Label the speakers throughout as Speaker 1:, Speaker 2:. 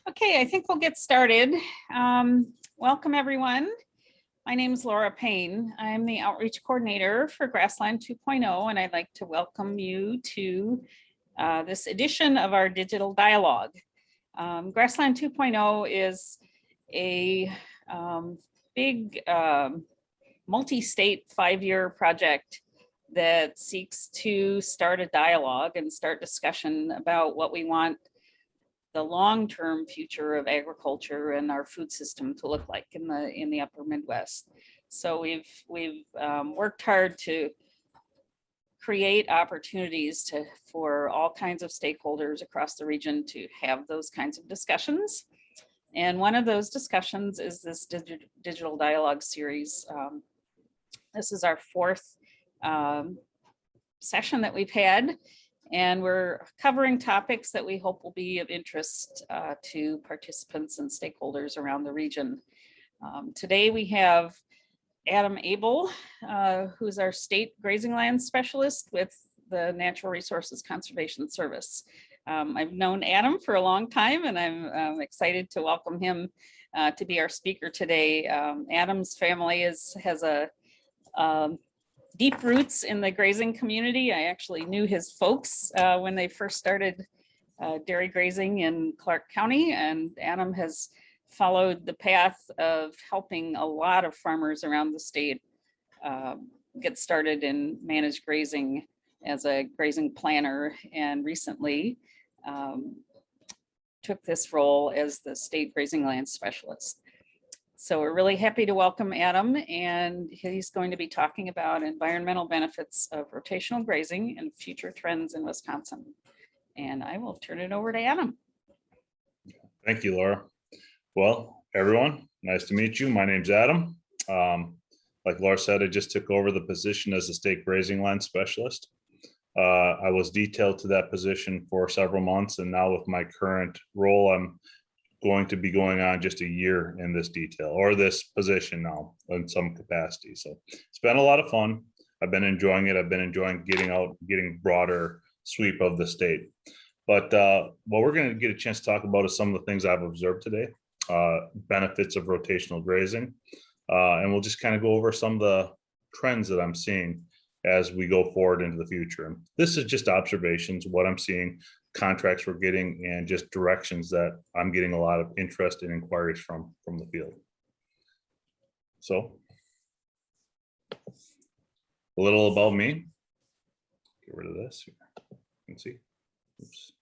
Speaker 1: Okay, I think we'll get started. Welcome, everyone. My name is Laura Payne. I'm the Outreach Coordinator for Grassland 2.0, and I'd like to welcome you to this edition of our digital dialogue. Grassland 2.0 is a big multi-state 5-year project that seeks to start a dialogue and start discussion about what we want the long-term future of agriculture and our food system to look like in the upper Midwest. So we've worked hard to create opportunities for all kinds of stakeholders across the region to have those kinds of discussions. And one of those discussions is this digital dialogue series. This is our 4th session that we've had. And we're covering topics that we hope will be of interest to participants and stakeholders around the region. Today we have Adam Abel, who's our state Grazing-Lands Specialist with the Natural Resources Conservation Service. I've known Adam for a long time, and I'm excited to welcome him to be our speaker today. Adam's family has a deep roots in the grazing community. I actually knew his folks when they first started dairy grazing in Clark County, and Adam has followed the path of helping a lot of farmers around the state get started in managed grazing as a grazing planner, and recently took this role as the state Grazing-Lands Specialist. So we're really happy to welcome Adam, and he's going to be talking about environmental benefits of rotational grazing and future trends in Wisconsin. And I will turn it over to Adam.
Speaker 2: Thank you, Laura. Well, everyone, nice to meet you. My name's Adam. Like Laura said, I just took over the position as the state Grazing-Lands Specialist. I was detailed to that position for several months, and now with my current role, I'm going to be going on just a year in this detail or this position now in some capacity. So it's been a lot of fun. I've been enjoying it. I've been enjoying getting out, getting broader sweep of the state. But what we're going to get a chance to talk about is some of the things I've observed today, benefits of rotational grazing. And we'll just kind of go over some of the trends that I'm seeing as we go forward into the future. This is just observations, what I'm seeing, contracts we're getting, and just directions that I'm getting a lot of interest and inquiries from the field. So a little about me. Get rid of this here. You can see. Oops.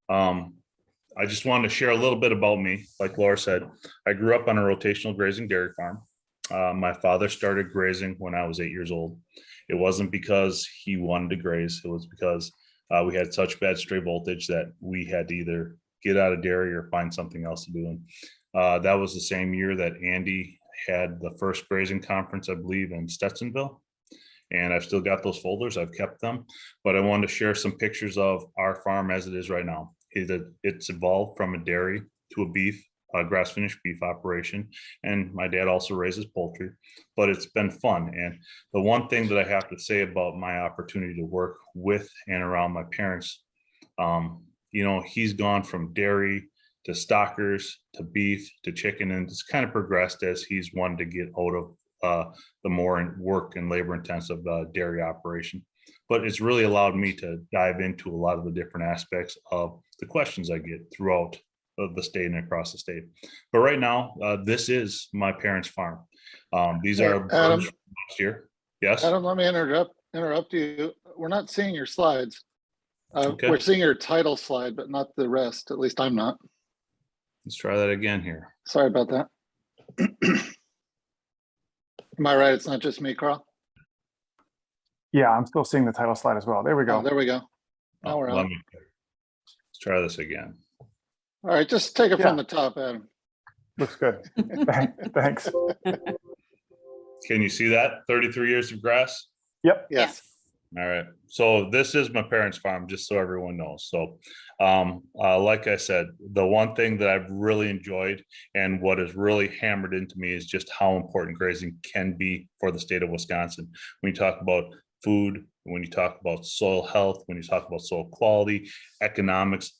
Speaker 2: I just wanted to share a little bit about me. Like Laura said, I grew up on a rotational grazing dairy farm. My father started grazing when I was 8 years old. It wasn't because he wanted to graze. It was because we had such bad stray voltage that we had to either get out of dairy or find something else to do. And that was the same year that Andy had the first grazing conference, I believe, in Stetsonville. And I've still got those folders. I've kept them. But I wanted to share some pictures of our farm as it is right now. It's evolved from a dairy to a beef, grass finished beef operation. And my dad also raises poultry, but it's been fun. And the one thing that I have to say about my opportunity to work with and around my parents, you know, he's gone from dairy to stockers to beef to chicken, and it's kind of progressed as he's wanted to get out of the more work and labor intensive dairy operation. But it's really allowed me to dive into a lot of the different aspects of the questions I get throughout of the state and across the state. But right now, this is my parents' farm. These are
Speaker 3: Adam,
Speaker 2: last year. Yes.
Speaker 3: Adam, let me interrupt you. We're not seeing your slides.
Speaker 2: Okay.
Speaker 3: We're seeing your title slide, but not the rest. At least I'm not.
Speaker 2: Let's try that again here.
Speaker 3: Sorry about that. Am I right? It's not just me, Carl?
Speaker 4: Yeah, I'm still seeing the title slide as well. There we go.
Speaker 3: Oh, there we go. Now we're on.
Speaker 2: Let's try this again.
Speaker 3: All right, just take it from the top, Adam.
Speaker 4: Looks good. Thanks.
Speaker 2: Can you see that? 33 years of grass?
Speaker 4: Yep.
Speaker 3: Yes.
Speaker 2: All right. So this is my parents' farm, just so everyone knows. So like I said, the one thing that I've really enjoyed and what has really hammered into me is just how important grazing can be for the state of Wisconsin. When you talk about food, when you talk about soil health, when you talk about soil quality, economics,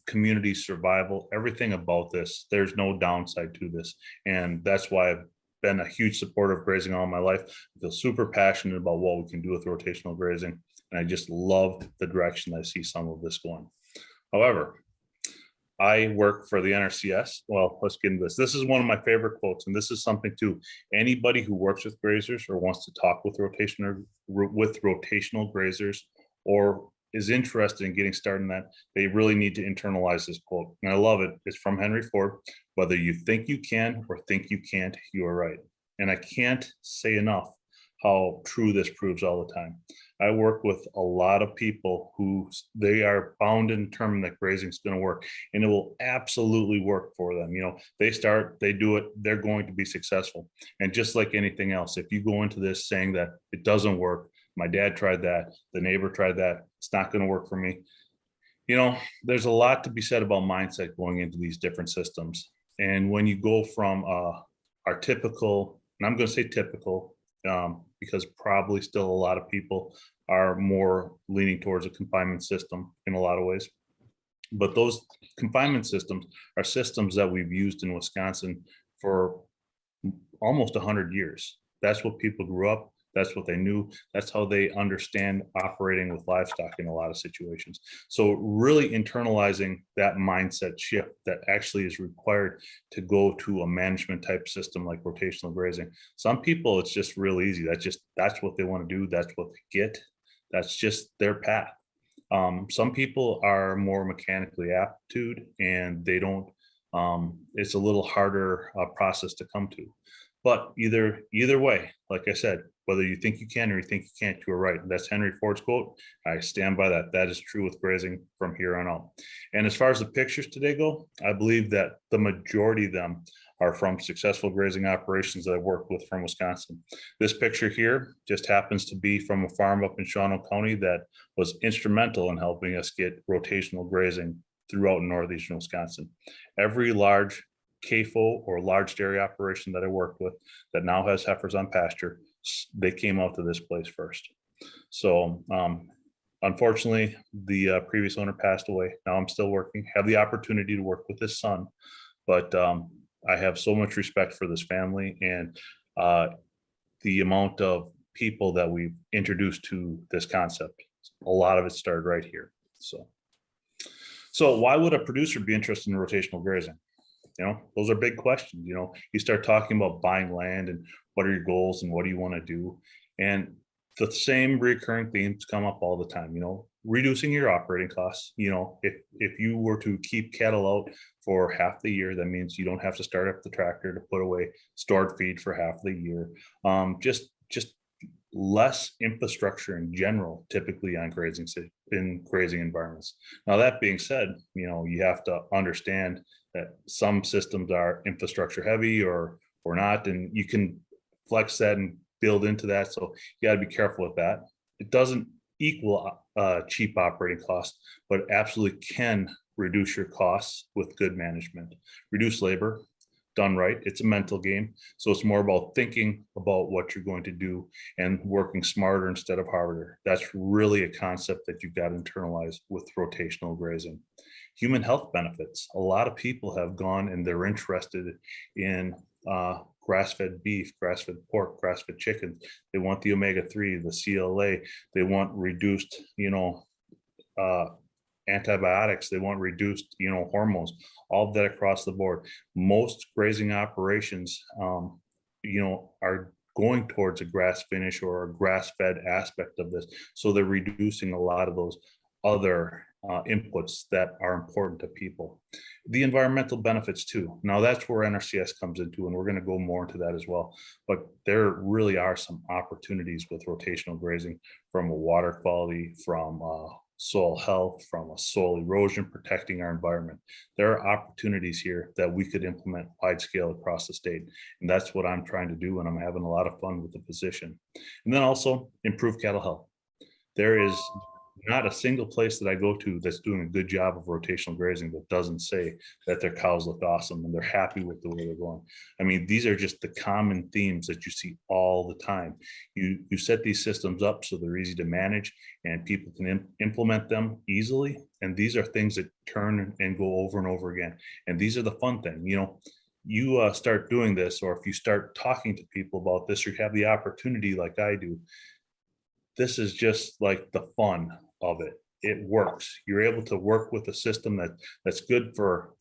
Speaker 2: community survival, everything about this. There's no downside to this. And that's why I've been a huge supporter of grazing all my life. I feel super passionate about what we can do with rotational grazing. And I just love the direction I see some of this going. However, I work for the NRCS. Well, let's get into this. This is one of my favorite quotes, and this is something too. Anybody who works with grazers or wants to talk with rotational grazers or is interested in getting started in that, they really need to internalize this quote. And I love it. It's from Henry Ford. Whether you think you can or think you can't, you are right. And I can't say enough how true this proves all the time. I work with a lot of people who they are bound and determined that grazing is going to work, and it will absolutely work for them. You know, they start, they do it, they're going to be successful. And just like anything else, if you go into this saying that it doesn't work, my dad tried that, the neighbor tried that, it's not going to work for me. You know, there's a lot to be said about mindset going into these different systems. And when you go from our typical, and I'm going to say typical, because probably still a lot of people are more leaning towards a confinement system in a lot of ways. But those confinement systems are systems that we've used in Wisconsin for almost 100 years. That's what people grew up. That's what they knew. That's how they understand operating with livestock in a lot of situations. So really internalizing that mindset shift that actually is required to go to a management type system like rotational grazing. Some people, it's just real easy. That's what they want to do. That's what they get. That's just their path. Some people are more mechanically aptitude and they don't, it's a little harder process to come to. But either way, like I said, whether you think you can or you think you can't, you are right. That's Henry Ford's quote. I stand by that. That is true with grazing from here on out. And as far as the pictures today go, I believe that the majority of them are from successful grazing operations that I've worked with from Wisconsin. This picture here just happens to be from a farm up in Shawano County that was instrumental in helping us get rotational grazing throughout northeastern Wisconsin. Every large CAFO or large dairy operation that I worked with that now has heifers on pasture, they came out to this place first. So unfortunately, the previous owner passed away. Now I'm still working, have the opportunity to work with his son, but I have so much respect for this family and the amount of people that we've introduced to this concept. A lot of it started right here. So why would a producer be interested in rotational grazing? You know, those are big questions. You know, you start talking about buying land and what are your goals and what do you want to do? And the same recurring themes come up all the time, you know, reducing your operating costs. You know, if you were to keep cattle out for half the year, that means you don't have to start up the tractor to put away stored feed for half the year. Just less infrastructure in general, typically on grazing environments. Now, that being said, you know, you have to understand that some systems are infrastructure heavy or not, and you can flex that and build into that. So you got to be careful with that. It doesn't equal cheap operating costs, but absolutely can reduce your costs with good management. Reduce labor, done right. It's a mental game. So it's more about thinking about what you're going to do and working smarter instead of harder. That's really a concept that you've got to internalize with rotational grazing. Human health benefits. A lot of people have gone and they're interested in grass-fed beef, grass-fed pork, grass-fed chicken. They want the omega-3, the CLA. They want reduced, you know, antibiotics. They want reduced, you know, hormones, all of that across the board. Most grazing operations, you know, are going towards a grass finish or a grass-fed aspect of this. So they're reducing a lot of those other inputs that are important to people. The environmental benefits too. Now that's where NRCS comes into, and we're going to go more into that as well. But there really are some opportunities with rotational grazing from a water quality, from soil health, from a soil erosion, protecting our environment. There are opportunities here that we could implement wide scale across the state. And that's what I'm trying to do. And I'm having a lot of fun with the position. And then also improve cattle health. There is not a single place that I go to that's doing a good job of rotational grazing that doesn't say that their cows look awesome and they're happy with the way they're going. I mean, these are just the common themes that you see all the time. You set these systems up so they're easy to manage and people can implement them easily. And these are things that turn and go over and over again. And these are the fun thing, you know. You start doing this, or if you start talking to people about this, or you have the opportunity like I do, this is just like the fun of it. It works. You're able to work with a system that's good for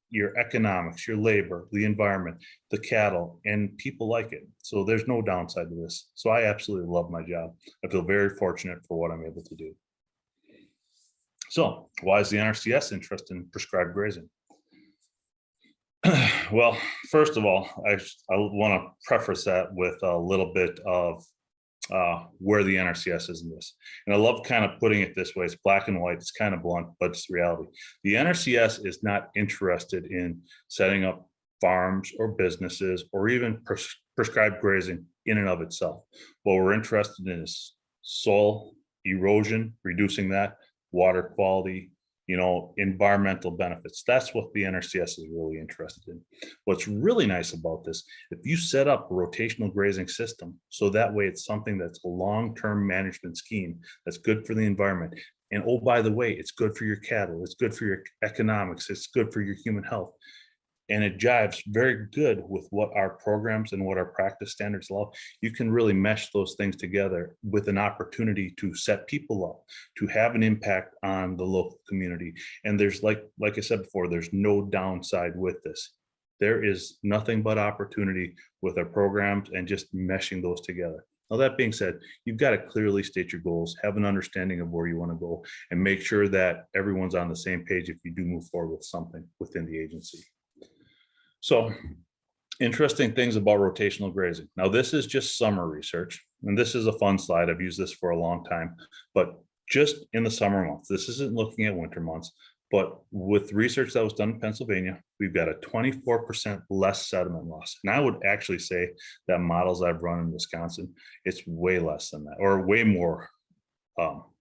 Speaker 2: your economics, your labor, the environment, the cattle, and people like it. So there's no downside to this. So I absolutely love my job. I feel very fortunate for what I'm able to do. So why is the NRCS interested in prescribed grazing? Well, first of all, I want to preface that with a little bit of where the NRCS is in this. And I love kind of putting it this way. It's black and white. It's kind of blunt, but it's reality. The NRCS is not interested in setting up farms or businesses or even prescribed grazing in and of itself. What we're interested in is soil erosion, reducing that, water quality, you know, environmental benefits. That's what the NRCS is really interested in. What's really nice about this, if you set up a rotational grazing system, so that way it's something that's a long-term management scheme that's good for the environment. And oh, by the way, it's good for your cattle, it's good for your economics, it's good for your human health. And it jives very good with what our programs and what our practice standards allow. You can really mesh those things together with an opportunity to set people up, to have an impact on the local community. And there's like I said before, there's no downside with this. There is nothing but opportunity with our programs and just meshing those together. Now, that being said, you've got to clearly state your goals, have an understanding of where you want to go, and make sure that everyone's on the same page if you do move forward with something within the agency. So, interesting things about rotational grazing. Now, this is just summer research, and this is a fun slide. I've used this for a long time, but just in the summer months, this isn't looking at winter months, but with research that was done in Pennsylvania, we've got a 24% less sediment loss. And I would actually say that models I've run in Wisconsin, it's way less than that, or way more,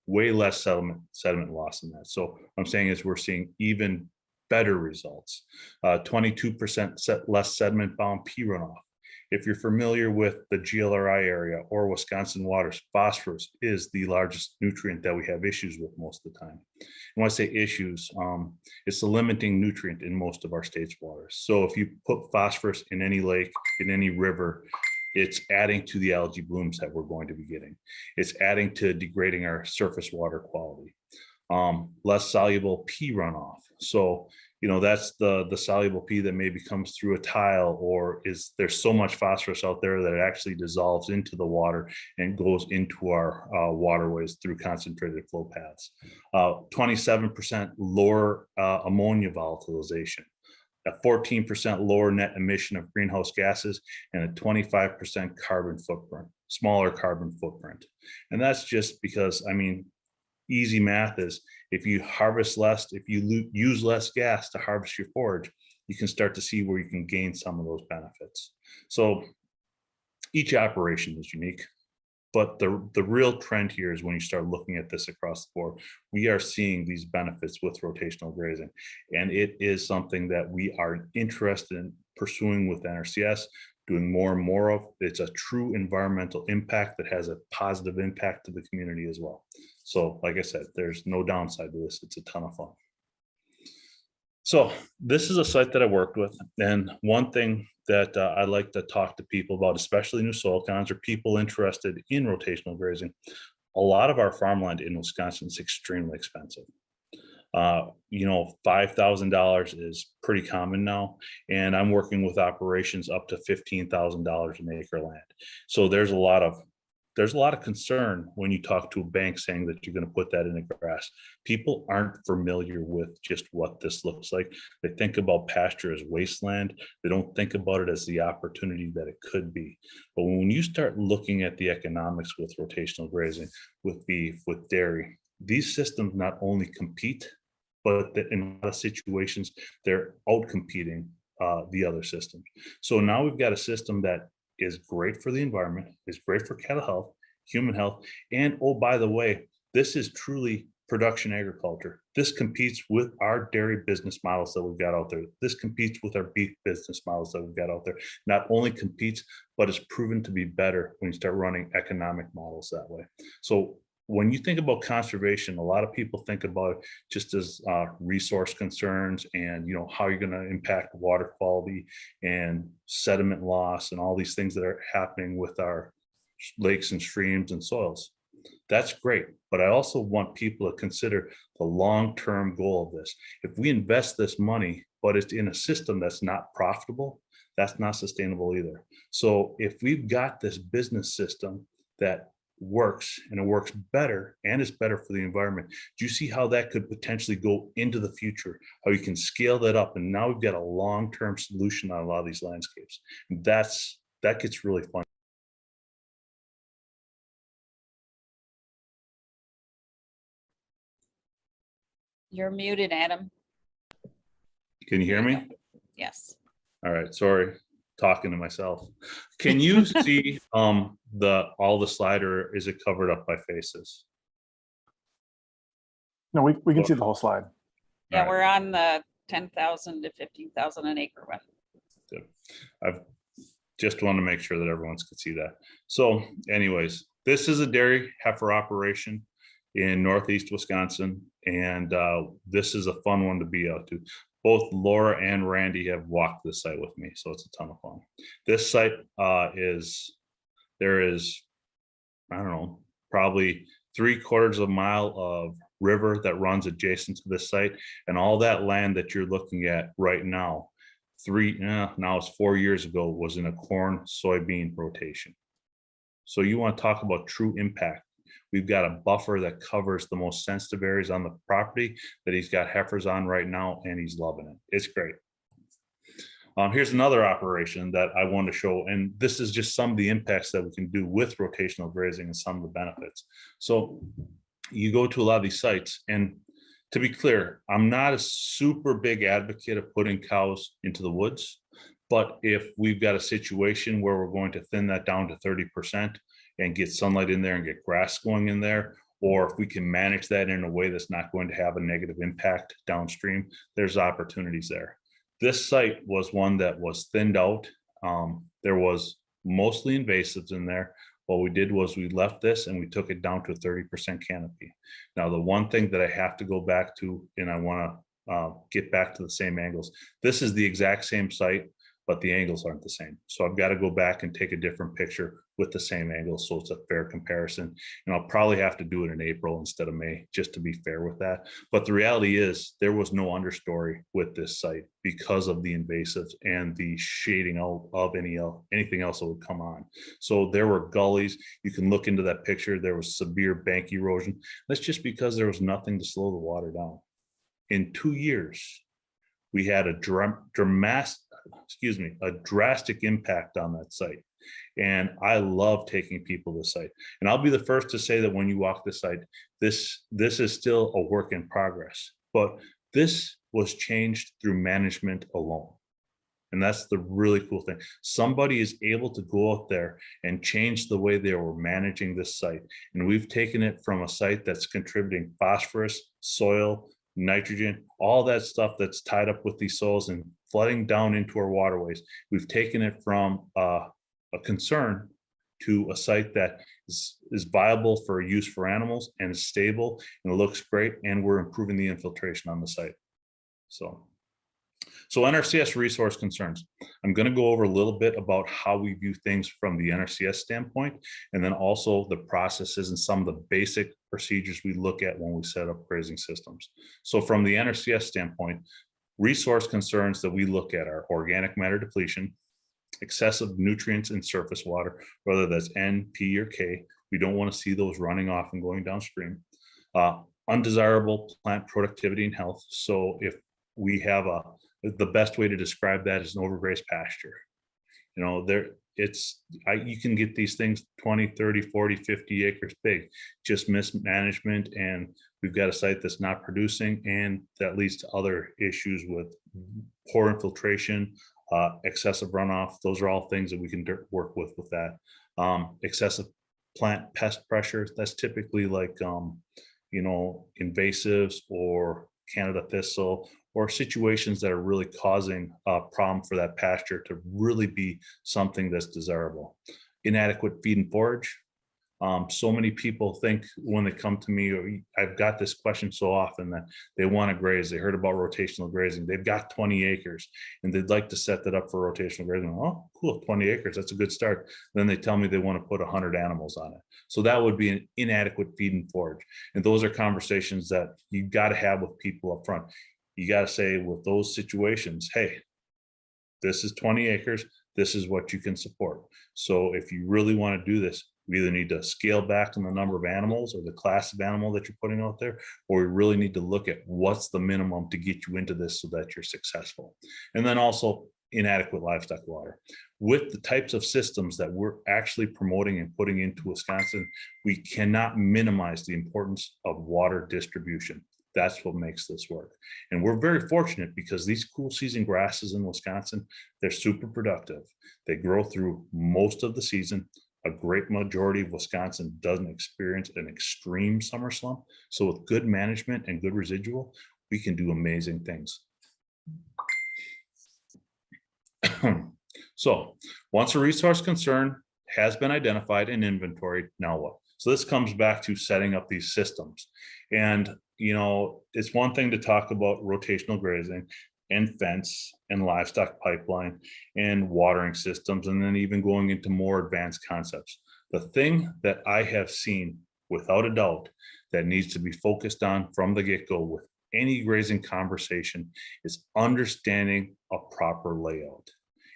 Speaker 2: way less sediment loss than that. So what I'm saying is we're seeing even better results, 22% less sediment bound P runoff. If you're familiar with the GLRI area or Wisconsin waters, phosphorus is the largest nutrient that we have issues with most of the time. And when I say issues, it's the limiting nutrient in most of our state's waters. So if you put phosphorus in any lake, in any river, it's adding to the algae blooms that we're going to be getting. It's adding to degrading our surface water quality. Less soluble P runoff. So, you know, that's the soluble P that maybe comes through a tile, or there's so much phosphorus out there that it actually dissolves into the water and goes into our waterways through concentrated flow paths. 27% lower ammonia volatilization, a 14% lower net emission of greenhouse gases, and a 25% carbon footprint, smaller carbon footprint. And that's just because, I mean, easy math is if you harvest less, if you use less gas to harvest your forage, you can start to see where you can gain some of those benefits. So each operation is unique, but the real trend here is when you start looking at this across the board, we are seeing these benefits with rotational grazing. And it is something that we are interested in pursuing with NRCS, doing more and more of. It's a true environmental impact that has a positive impact to the community as well. So like I said, there's no downside to this. It's a ton of fun. So this is a site that I worked with. And one thing that I like to talk to people about, especially new soil cons or people interested in rotational grazing, a lot of our farmland in Wisconsin is extremely expensive. You know, $5,000 is pretty common now, and I'm working with operations up to $15,000 an acre land. So there's a lot of concern when you talk to a bank saying that you're going to put that in the grass. People aren't familiar with just what this looks like. They think about pasture as wasteland. They don't think about it as the opportunity that it could be. But when you start looking at the economics with rotational grazing, with beef, with dairy, these systems not only compete, but in a lot of situations, they're out-competing the other systems. So now we've got a system that is great for the environment, is great for cattle health, human health, and oh, by the way, this is truly production agriculture. This competes with our dairy business models that we've got out there. This competes with our beef business models that we've got out there. Not only competes, but is proven to be better when you start running economic models that way. So when you think about conservation, a lot of people think about it just as resource concerns and, you know, how you're going to impact water quality and sediment loss and all these things that are happening with our lakes and streams and soils. That's great, but I also want people to consider the long-term goal of this. If we invest this money, but it's in a system that's not profitable, that's not sustainable either. So if we've got this business system that works and it works better and it's better for the environment, do you see how that could potentially go into the future, how you can scale that up? And now we've got a long-term solution on a lot of these landscapes. And that gets really fun.
Speaker 1: You're muted, Adam.
Speaker 2: Can you hear me?
Speaker 1: Yes.
Speaker 2: All right, sorry, talking to myself. Can you see all the slide, or is it covered up by faces?
Speaker 4: No, we can see the whole slide.
Speaker 1: Yeah,
Speaker 2: All right.
Speaker 1: we're on the 10,000 to 15,000 an acre one.
Speaker 2: Good. I've just want to make sure that everyone can see that. So anyways, this is a dairy heifer operation in Northeast Wisconsin. And this is a fun one to be out to. Both Laura and Randy have walked this site with me, so it's a ton of fun. This site there is, I don't know, probably 3/4 of a mile of river that runs adjacent to this site, and all that land that you're looking at right now, now it's 4 years ago, was in a corn soybean rotation. So you want to talk about true impact. We've got a buffer that covers the most sensitive areas on the property that he's got heifers on right now, and he's loving it. It's great. Here's another operation that I want to show, and this is just some of the impacts that we can do with rotational grazing and some of the benefits. So you go to a lot of these sites, and to be clear, I'm not a super big advocate of putting cows into the woods, but if we've got a situation where we're going to thin that down to 30%, and get sunlight in there and get grass going in there, or if we can manage that in a way that's not going to have a negative impact downstream, there's opportunities there. This site was one that was thinned out. There was mostly invasives in there. What we did was we left this and we took it down to a 30% canopy. Now, the one thing that I have to go back to, and I want to get back to the same angles, this is the exact same site, but the angles aren't the same. So I've got to go back and take a different picture with the same angles, so it's a fair comparison. And I'll probably have to do it in April instead of May, just to be fair with that. But the reality is there was no understory with this site because of the invasives and the shading out of anything else that would come on. So there were gullies. You can look into that picture. There was severe bank erosion. That's just because there was nothing to slow the water down. In 2 years, we had a drastic impact on that site. And I love taking people to the site. And I'll be the first to say that when you walk the site, this is still a work in progress, but this was changed through management alone. And that's the really cool thing. Somebody is able to go out there and change the way they were managing this site. And we've taken it from a site that's contributing phosphorus, soil, nitrogen, all that stuff that's tied up with these soils and flooding down into our waterways. We've taken it from a concern to a site that is viable for use for animals and is stable and it looks great, and we're improving the infiltration on the site. So NRCS resource concerns. I'm going to go over a little bit about how we view things from the NRCS standpoint, and then also the processes and some of the basic procedures we look at when we set up grazing systems. So from the NRCS standpoint, resource concerns that we look at are organic matter depletion, excessive nutrients in surface water, whether that's N, P, or K. We don't want to see those running off and going downstream. Undesirable plant productivity and health. So if we have the best way to describe that is an overgrazed pasture. You know, you can get these things 20, 30, 40, 50 acres big, just mismanagement. And we've got a site that's not producing, and that leads to other issues with poor infiltration, excessive runoff. Those are all things that we can work with that. Excessive plant pest pressure. That's typically like, invasives or Canada thistle, or situations that are really causing a problem for that pasture to really be something that's desirable. Inadequate feed and forage. So many people think when they come to me, or I've got this question so often, that they want to graze. They heard about rotational grazing. They've got 20 acres and they'd like to set that up for rotational grazing. Oh, cool, 20 acres. That's a good start. Then they tell me they want to put 100 animals on it. So that would be an inadequate feed and forage. And those are conversations that you've got to have with people up front. You got to say with those situations, hey, this is 20 acres. This is what you can support. So if you really want to do this, we either need to scale back on the number of animals or the class of animal that you're putting out there, or we really need to look at what's the minimum to get you into this so that you're successful. And then also inadequate livestock water. With the types of systems that we're actually promoting and putting into Wisconsin, we cannot minimize the importance of water distribution. That's what makes this work. And we're very fortunate because these cool season grasses in Wisconsin, they're super productive. They grow through most of the season. A great majority of Wisconsin doesn't experience an extreme summer slump. So with good management and good residual, we can do amazing things. So once a resource concern has been identified and inventoried, now what? So this comes back to setting up these systems. And, it's one thing to talk about rotational grazing and fence and livestock pipeline and watering systems, and then even going into more advanced concepts. The thing that I have seen without a doubt that needs to be focused on from the get-go with any grazing conversation is understanding a proper layout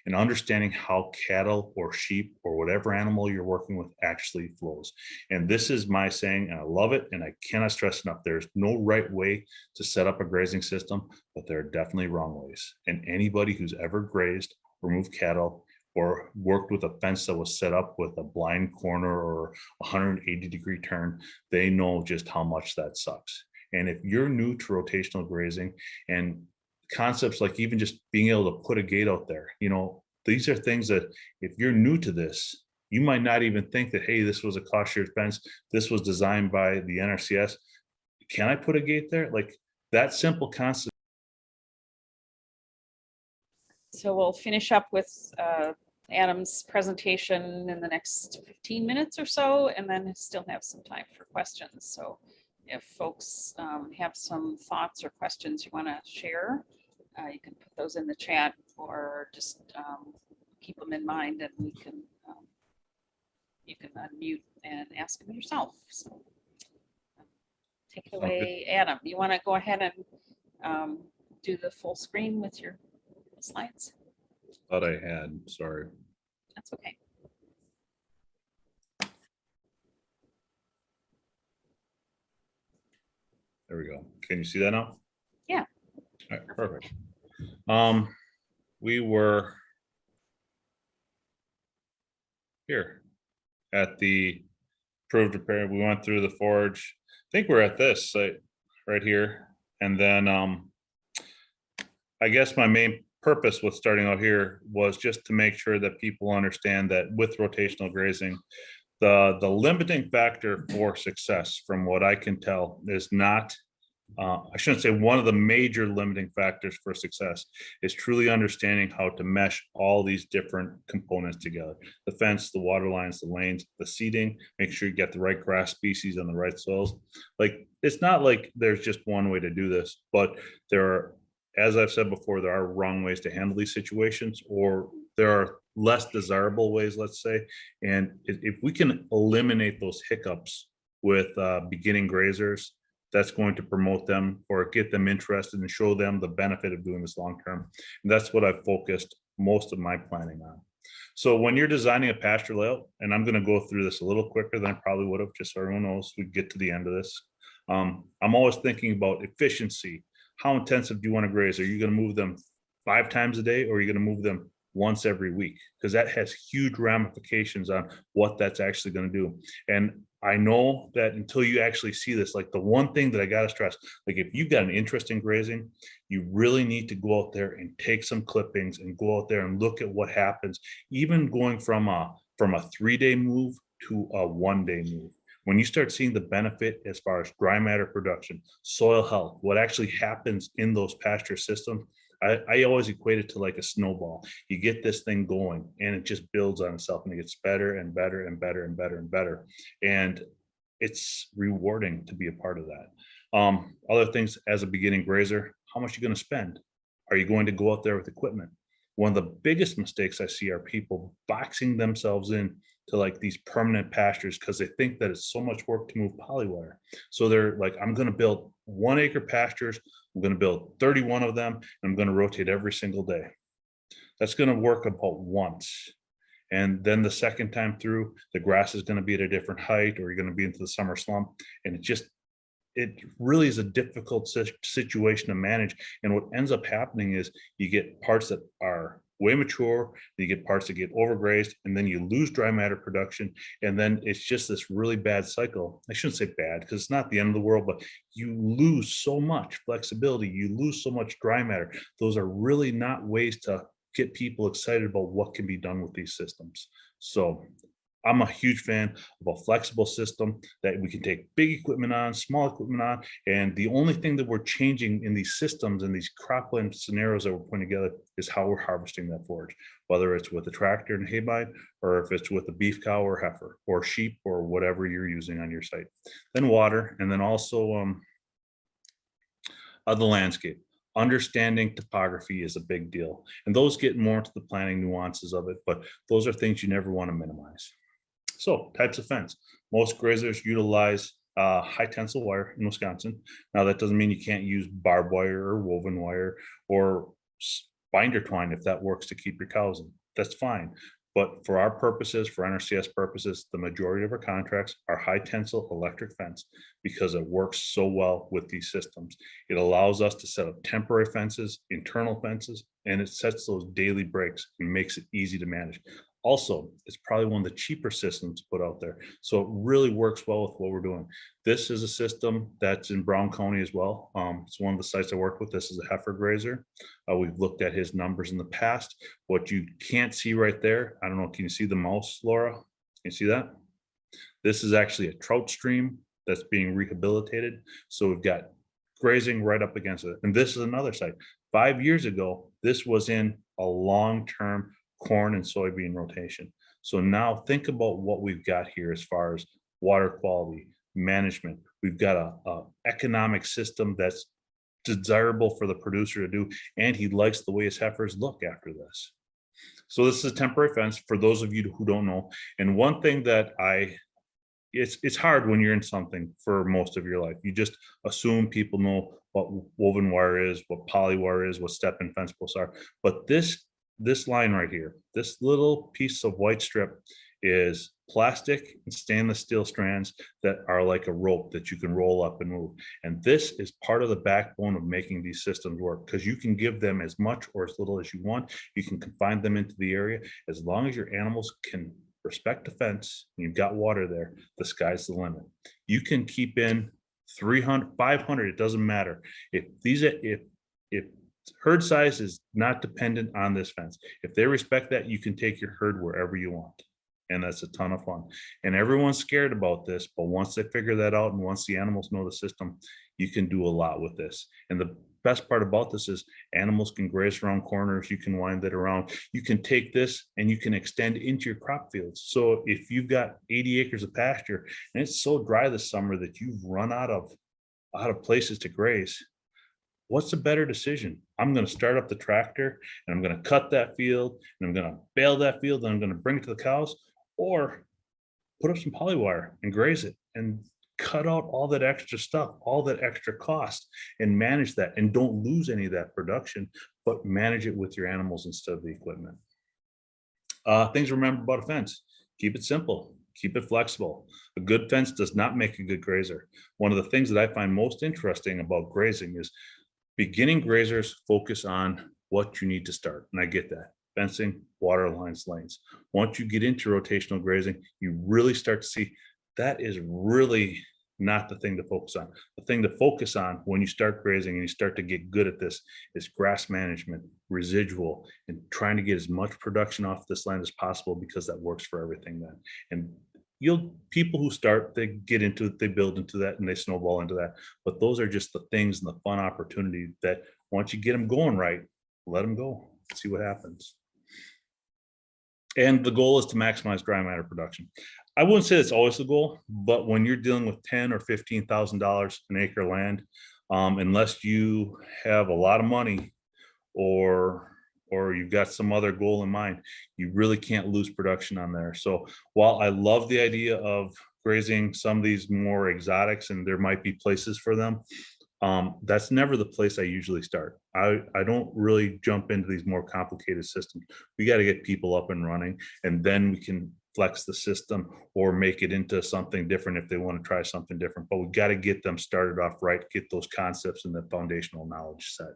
Speaker 2: and understanding how cattle or sheep or whatever animal you're working with actually flows. And this is my saying, and I love it, and I cannot stress enough, there's no right way to set up a grazing system, but there are definitely wrong ways. And anybody who's ever grazed or moved cattle or worked with a fence that was set up with a blind corner or 180-degree turn, they know just how much that sucks. And if you're new to rotational grazing and concepts like even just being able to put a gate out there, these are things that if you're new to this, you might not even think that, hey, this was a cost-shared fence. This was designed by the NRCS. Can I put a gate there? Like that simple concept.
Speaker 1: So we'll finish up with Adam's presentation in the next 15 minutes or so, and then still have some time for questions. So if folks have some thoughts or questions you want to share, you can put those in the chat or just keep them in mind, and we can you can unmute and ask them yourself. So take it away, Adam. You want to go ahead and do the full screen with your slides?
Speaker 2: Thought I had, sorry.
Speaker 1: That's okay.
Speaker 2: There we go. Can you see that now?
Speaker 1: Yeah.
Speaker 2: All right, perfect. We were here at the approved repair. We went through the forage. I think we're at this site right here. And then I guess my main purpose with starting out here was just to make sure that people understand that with rotational grazing, the limiting factor for success, from what I can tell, is not, I shouldn't say one of the major limiting factors for success is truly understanding how to mesh all these different components together. The fence, the water lines, the lanes, the seeding, make sure you get the right grass species on the right soils. Like, it's not like there's just one way to do this, but there are, as I've said before, there are wrong ways to handle these situations, or there are less desirable ways, let's say. And if we can eliminate those hiccups with beginning grazers, that's going to promote them or get them interested and show them the benefit of doing this long term. And that's what I've focused most of my planning on. So when you're designing a pasture layout, and I'm going to go through this a little quicker than I probably would have, just so everyone knows we get to the end of this. I'm always thinking about efficiency. How intensive do you want to graze? Are you going to move them 5 times a day, or are you going to move them once every week? Because that has huge ramifications on what that's actually going to do. And I know that until you actually see this, like the one thing that I got to stress, like if you've got an interest in grazing, you really need to go out there and take some clippings and go out there and look at what happens, even going from a 3-day move to a 1-day move. When you start seeing the benefit as far as dry matter production, soil health, what actually happens in those pasture systems, I always equate it to like a snowball. You get this thing going and it just builds on itself and it gets better and better and better and better and better. And it's rewarding to be a part of that. Other things as a beginning grazer, how much are you going to spend? Are you going to go out there with equipment? One of the biggest mistakes I see are people boxing themselves in to like these permanent pastures because they think that it's so much work to move polywire. So they're like, I'm going to build 1 acre pastures. I'm going to build 31 of them. And I'm going to rotate every single day. That's going to work about once. And then the second time through, the grass is going to be at a different height, or you're going to be into the summer slump. And it really is a difficult situation to manage. And what ends up happening is you get parts that are way mature, you get parts that get overgrazed, and then you lose dry matter production. And then it's just this really bad cycle. I shouldn't say bad because it's not the end of the world, but you lose so much flexibility, you lose so much dry matter. Those are really not ways to get people excited about what can be done with these systems. So I'm a huge fan of a flexible system that we can take big equipment on, small equipment on, and the only thing that we're changing in these systems and these cropland scenarios that we're putting together is how we're harvesting that forage, whether it's with a tractor and haybine, or if it's with a beef cow or heifer or sheep or whatever you're using on your site. Then water, and then also the landscape. Understanding topography is a big deal, and those get more into the planning nuances of it, but those are things you never want to minimize. So types of fence. Most grazers utilize high tensile wire in Wisconsin. Now that doesn't mean you can't use barbed wire or woven wire or binder twine if that works to keep your cows in. That's fine. But for our purposes, for NRCS purposes, the majority of our contracts are high tensile electric fence because it works so well with these systems. It allows us to set up temporary fences, internal fences, and it sets those daily breaks and makes it easy to manage. Also, it's probably one of the cheaper systems put out there. So it really works well with what we're doing. This is a system that's in Brown County as well. It's one of the sites I work with. This is a heifer grazer. We've looked at his numbers in the past. What you can't see right there, I don't know, can you see the mouse, Laura? Can you see that? This is actually a trout stream that's being rehabilitated. So we've got grazing right up against it. And this is another site. 5 years ago, this was in a long-term corn and soybean rotation. So now think about what we've got here as far as water quality management. We've got a economic system that's desirable for the producer to do, and he likes the way his heifers look after this. So this is a temporary fence for those of you who don't know. And one thing that it's hard when you're in something for most of your life. You just assume people know what woven wire is, what poly wire is, what step-in fence posts are. But this line right here, this little piece of white strip is plastic and stainless steel strands that are like a rope that you can roll up and move. And this is part of the backbone of making these systems work, because you can give them as much or as little as you want. You can confine them into the area. As long as your animals can respect the fence, and you've got water there, the sky's the limit. You can keep in 300, 500, it doesn't matter. If herd size is not dependent on this fence. If they respect that, you can take your herd wherever you want. And that's a ton of fun. And everyone's scared about this, but once they figure that out and once the animals know the system, you can do a lot with this. And the best part about this is animals can graze around corners. You can wind it around. You can take this and you can extend into your crop fields. So if you've got 80 acres of pasture and it's so dry this summer that you've run out of places to graze, what's a better decision? I'm going to start up the tractor and I'm going to cut that field and I'm going to bale that field and I'm going to bring it to the cows, or put up some polywire and graze it and cut out all that extra stuff, all that extra cost, and manage that. And don't lose any of that production, but manage it with your animals instead of the equipment. Things to remember about a fence: keep it simple, keep it flexible. A good fence does not make a good grazer. One of the things that I find most interesting about grazing is beginning grazers focus on what you need to start. And I get that. Fencing, water lines, lanes. Once you get into rotational grazing, you really start to see that is really not the thing to focus on. The thing to focus on when you start grazing and you start to get good at this is grass management, residual, and trying to get as much production off this land as possible, because that works for everything then. And people who start, they get into it, they build into that, and they snowball into that. But those are just the things and the fun opportunity that once you get them going right, let them go, see what happens. And the goal is to maximize dry matter production. I wouldn't say that's always the goal, but when you're dealing with $10,000 or $15,000 an acre land, unless you have a lot of money or you've got some other goal in mind, you really can't lose production on there. So while I love the idea of grazing some of these more exotics, and there might be places for them, that's never the place I usually start. I don't really jump into these more complicated systems. We got to get people up and running, and then we can flex the system or make it into something different if they want to try something different. But we got to get them started off right, get those concepts and the foundational knowledge set.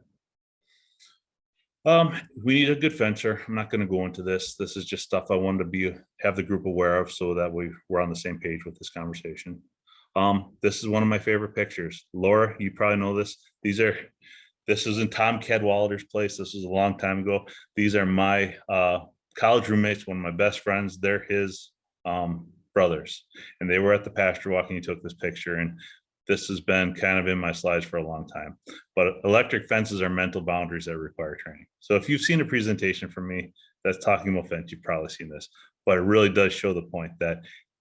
Speaker 2: We need a good fencer. I'm not going to go into this. This is just stuff I wanted to have the group aware of, so that we're on the same page with this conversation. This is one of my favorite pictures. Laura, you probably know this. This is in Tom Cadwallader's place. This was a long time ago. These are my college roommates, one of my best friends. They're his brothers, and they were at the pasture walk, and he took this picture. And this has been kind of in my slides for a long time. But electric fences are mental boundaries that require training. So if you've seen a presentation from me that's talking about fence, you've probably seen this. But it really does show the point that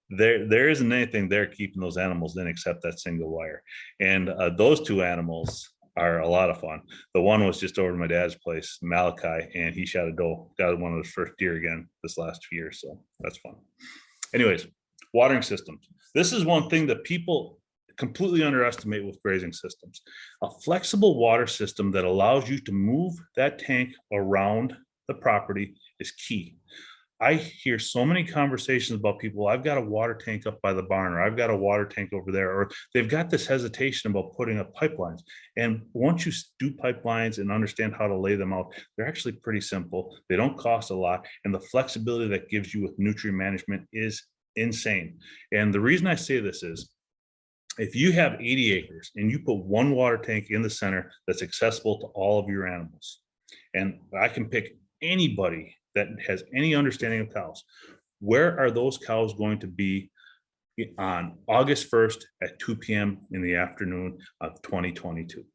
Speaker 2: there isn't anything there keeping those animals in except that single wire. And those two animals are a lot of fun. The one was just over to my dad's place, Malachi, and he shot a doe, got one of his first deer again this last year. So that's fun. Anyways, watering systems. This is one thing that people completely underestimate with grazing systems. A flexible water system that allows you to move that tank around the property is key. I hear so many conversations about people, I've got a water tank up by the barn, or I've got a water tank over there, or they've got this hesitation about putting up pipelines. And once you do pipelines and understand how to lay them out, they're actually pretty simple. They don't cost a lot. And the flexibility that gives you with nutrient management is insane. And the reason I say this is, if you have 80 acres and you put one water tank in the center that's accessible to all of your animals, and I can pick anybody that has any understanding of cows, where are those cows going to be on August 1st at 2 p.m. in the afternoon of 2022?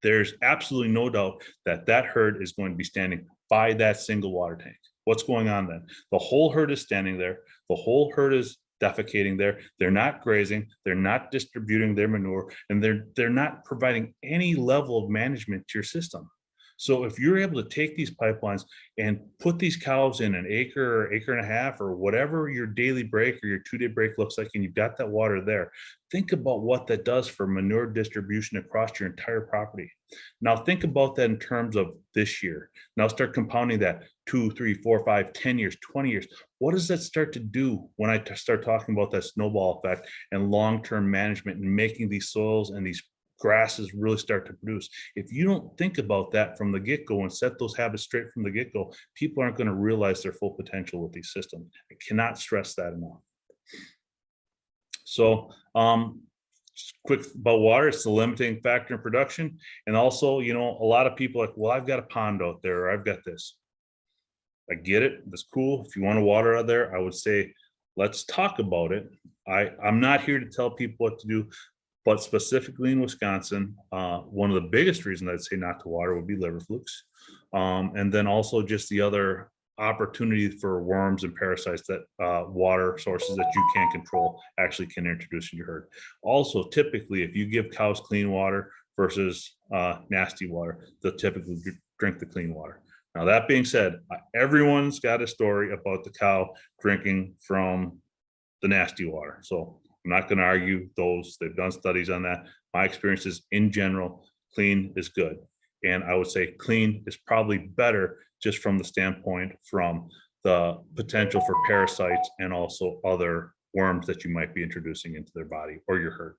Speaker 2: There's absolutely no doubt that that herd is going to be standing by that single water tank. What's going on then? The whole herd is standing there. The whole herd is defecating there. They're not grazing. They're not distributing their manure, and they're not providing any level of management to your system. So if you're able to take these pipelines and put these cows in an acre or acre and a half, or whatever your daily break or your 2-day break looks like, and you've got that water there, think about what that does for manure distribution across your entire property. Now think about that in terms of this year. Now start compounding that 2, 3, 4, 5, 10 years, 20 years. What does that start to do when I start talking about that snowball effect and long-term management and making these soils and these grasses really start to produce? If you don't think about that from the get-go and set those habits straight from the get-go, people aren't going to realize their full potential with these systems. I cannot stress that enough. So quick about water, it's the limiting factor in production. And also, a lot of people are like, well, I've got a pond out there, or I've got this. I get it. That's cool. If you want to water out there, I would say, let's talk about it. I'm not here to tell people what to do. But specifically in Wisconsin, one of the biggest reasons I'd say not to water would be liver flukes. And then also just the other opportunity for worms and parasites that water sources that you can't control actually can introduce in your herd. Also, typically, if you give cows clean water versus nasty water, they'll typically drink the clean water. Now, that being said, everyone's got a story about the cow drinking from the nasty water. So I'm not going to argue those. They've done studies on that. My experience is, in general, clean is good. And I would say clean is probably better just from the standpoint from the potential for parasites and also other worms that you might be introducing into their body or your herd.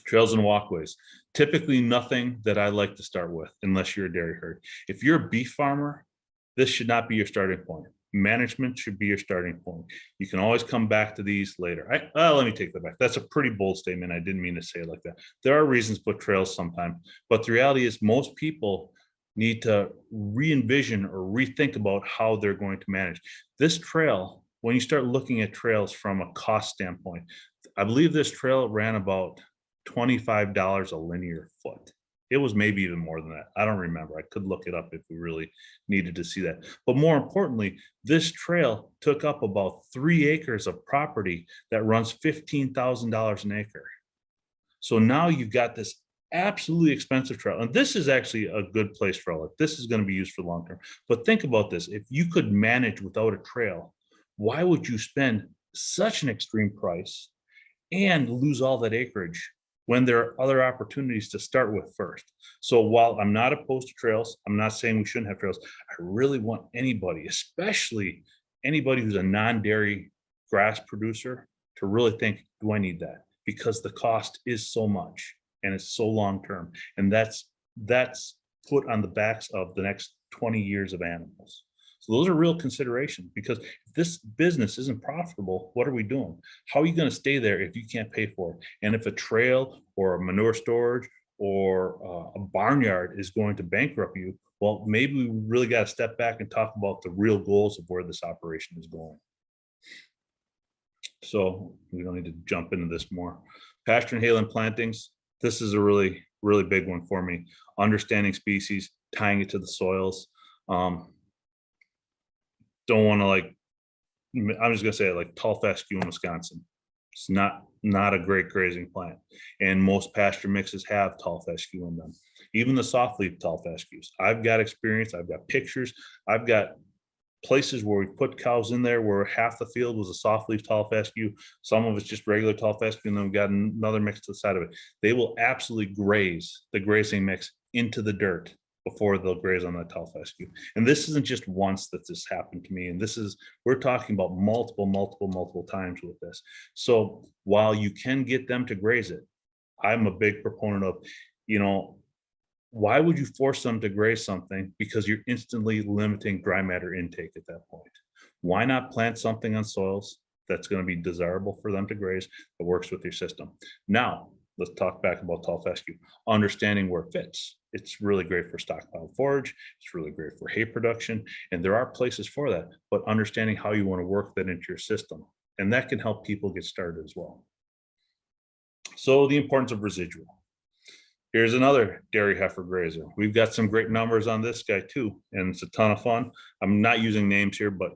Speaker 2: Trails and walkways. Typically nothing that I like to start with unless you're a dairy herd. If you're a beef farmer, this should not be your starting point. Management should be your starting point. You can always come back to these later. Let me take that back. That's a pretty bold statement. I didn't mean to say it like that. There are reasons to put trails sometimes, but the reality is most people need to re-envision or rethink about how they're going to manage this trail. When you start looking at trails from a cost standpoint, I believe this trail ran about $25 a linear foot. It was maybe even more than that. I don't remember. I could look it up if we really needed to see that. But more importantly, this trail took up about 3 acres of property that runs $15,000 an acre. So now you've got this absolutely expensive trail. And this is actually a good place for all. This is going to be used for long term. But think about this. If you could manage without a trail, why would you spend such an extreme price and lose all that acreage when there are other opportunities to start with first? So while I'm not opposed to trails, I'm not saying we shouldn't have trails. I really want anybody, especially anybody who's a non-dairy grass producer, to really think, do I need that? Because the cost is so much and it's so long-term. And that's put on the backs of the next 20 years of animals. So those are real considerations, because if this business isn't profitable, what are we doing? How are you going to stay there if you can't pay for it? And if a trail or a manure storage or a barnyard is going to bankrupt you, well, maybe we really got to step back and talk about the real goals of where this operation is going. So we don't need to jump into this more. Pasture and hayland plantings. This is a really, really big one for me. Understanding species, tying it to the soils. Don't want to I'm just gonna say it, like tall fescue in Wisconsin. It's not a great grazing plant, and most pasture mixes have tall fescue in them. Even the softleaf tall fescues. I've got experience. I've got pictures. I've got places where we put cows in there where half the field was a softleaf tall fescue, some of it's just regular tall fescue, and then we've got another mix to the side of it. They will absolutely graze the grazing mix into the dirt before they'll graze on that tall fescue. And this isn't just once that this happened to me. And we're talking about multiple times with this. So while you can get them to graze it, I'm a big proponent of, why would you force them to graze something? Because you're instantly limiting dry matter intake at that point. Why not plant something on soils that's going to be desirable for them to graze, that works with your system? Now, let's talk back about tall fescue. Understanding where it fits. It's really great for stockpile forage. It's really great for hay production. And there are places for that, but understanding how you want to work that into your system. And that can help people get started as well. So the importance of residual. Here's another dairy heifer grazer. We've got some great numbers on this guy too, and it's a ton of fun. I'm not using names here, but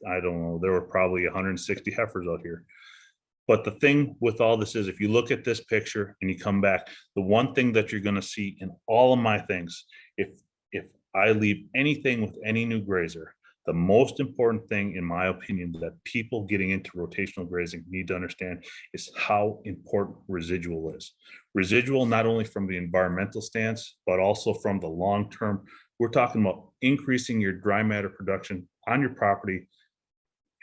Speaker 2: I don't know, there were probably 160 heifers out here. But the thing with all this is, if you look at this picture and you come back, the one thing that you're going to see in all of my things, if I leave anything with any new grazer, the most important thing, in my opinion, that people getting into rotational grazing need to understand is how important residual is. Residual, not only from the environmental stance, but also from the long-term. We're talking about increasing your dry matter production on your property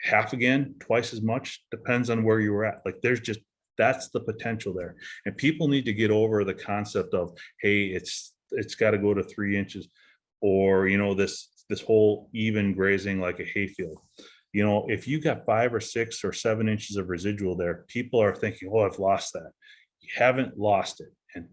Speaker 2: half again, twice as much, depends on where you were at. That's the potential there. And people need to get over the concept of, hey, it's got to go to 3 inches, or, this whole even grazing like a hayfield. If you got 5 or 6 or 7 inches of residual there, people are thinking, oh, I've lost that. You haven't lost it. And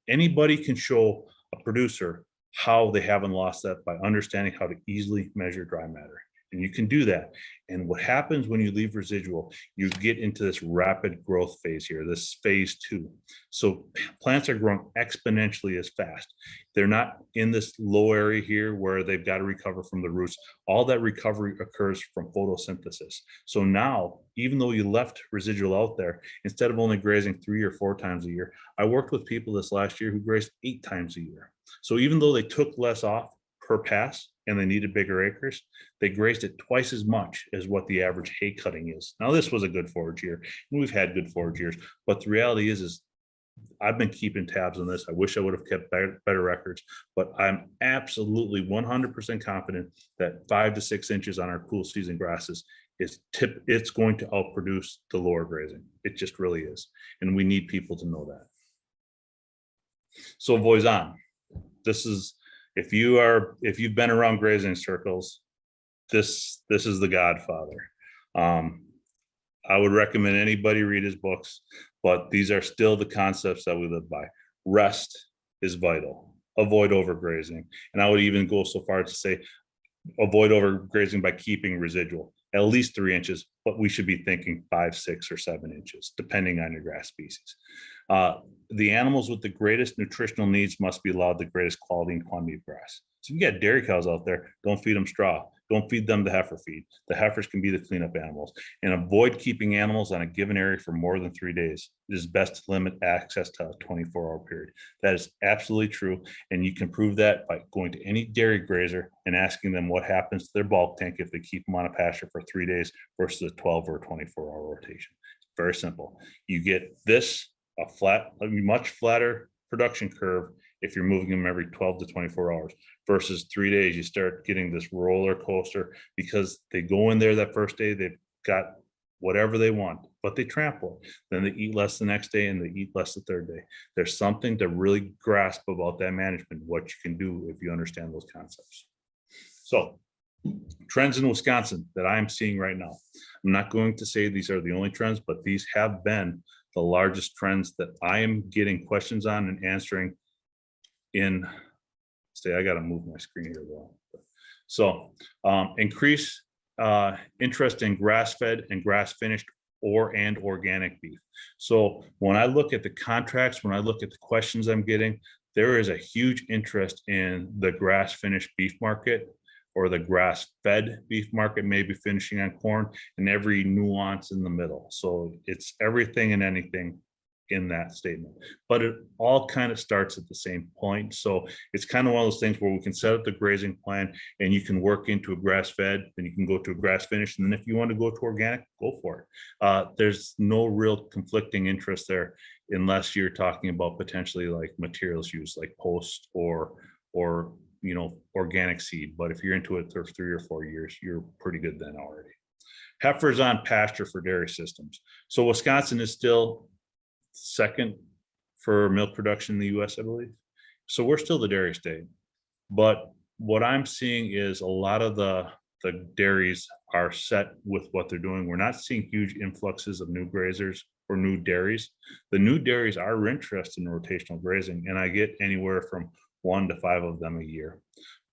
Speaker 2: anybody can show a producer how they haven't lost that by understanding how to easily measure dry matter. And you can do that. And what happens when you leave residual, you get into this rapid growth phase here, this phase 2. So plants are growing exponentially as fast. They're not in this low area here where they've got to recover from the roots. All that recovery occurs from photosynthesis. So now, even though you left residual out there, instead of only grazing 3 or 4 times a year, I worked with people this last year who grazed 8 times a year. So even though they took less off per pass and they needed bigger acres, they grazed it twice as much as what the average hay cutting is. Now, this was a good forage year, and we've had good forage years, but the reality is I've been keeping tabs on this. I wish I would have kept better records, but I'm absolutely 100% confident that 5 to 6 inches on our cool season grasses it's going to outproduce the lower grazing. It just really is. And we need people to know that. So Voisin, this is, if you've been around grazing circles, this is the godfather. I would recommend anybody read his books, but these are still the concepts that we live by. Rest is vital. avoid overgrazing. And I would even go so far as to say, avoid overgrazing by keeping residual at least 3 inches, but we should be thinking 5, 6, or 7 inches, depending on your grass species. The animals with the greatest nutritional needs must be allowed the greatest quality and quantity of grass. So you got dairy cows out there, don't feed them straw. Don't feed them the heifer feed. The heifers can be the cleanup animals. And avoid keeping animals on a given area for more than 3 days. It is best to limit access to a 24-hour period. That is absolutely true. And you can prove that by going to any dairy grazer and asking them what happens to their bulk tank if they keep them on a pasture for 3 days versus a 12 or 24-hour rotation. Very simple. You get this, a much flatter production curve if you're moving them every 12 to 24 hours versus 3 days. You start getting this roller coaster because they go in there that first day, they've got whatever they want, but they trample it. Then they eat less the next day and they eat less the third day. There's something to really grasp about that management, what you can do if you understand those concepts. So trends in Wisconsin that I'm seeing right now. I'm not going to say these are the only trends, but these have been the largest trends that I am getting questions on and answering I got to move my screen here though. So increase interest in grass-fed and grass-finished and organic beef. So when I look at the contracts, when I look at the questions I'm getting, there is a huge interest in the grass-finished beef market or the grass-fed beef market, maybe finishing on corn, and every nuance in the middle. So it's everything and anything in that statement, but it all kind of starts at the same point. So it's kind of one of those things where we can set up the grazing plan and you can work into a grass fed, then you can go to a grass finish. And then if you want to go to organic, go for it. There's no real conflicting interest there unless you're talking about potentially like materials used like post or organic seed. But if you're into it for 3 or 4 years, you're pretty good then already. Heifers on pasture for dairy systems. So Wisconsin is still second for milk production in the US, I believe. So we're still the dairy state. But what I'm seeing is a lot of the dairies are set with what they're doing. We're not seeing huge influxes of new grazers or new dairies. The new dairies are interested in rotational grazing, and I get anywhere from 1 to 5 of them a year.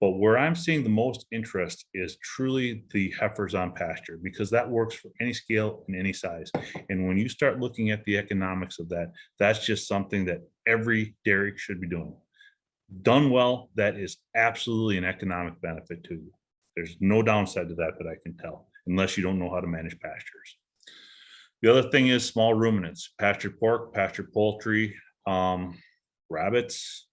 Speaker 2: But where I'm seeing the most interest is truly the heifers on pasture, because that works for any scale and any size. And when you start looking at the economics of that, that's just something that every dairy should be doing. Done well, that is absolutely an economic benefit to you. There's no downside to that I can tell, unless you don't know how to manage pastures. The other thing is small ruminants, pastured pork, pastured poultry, rabbits,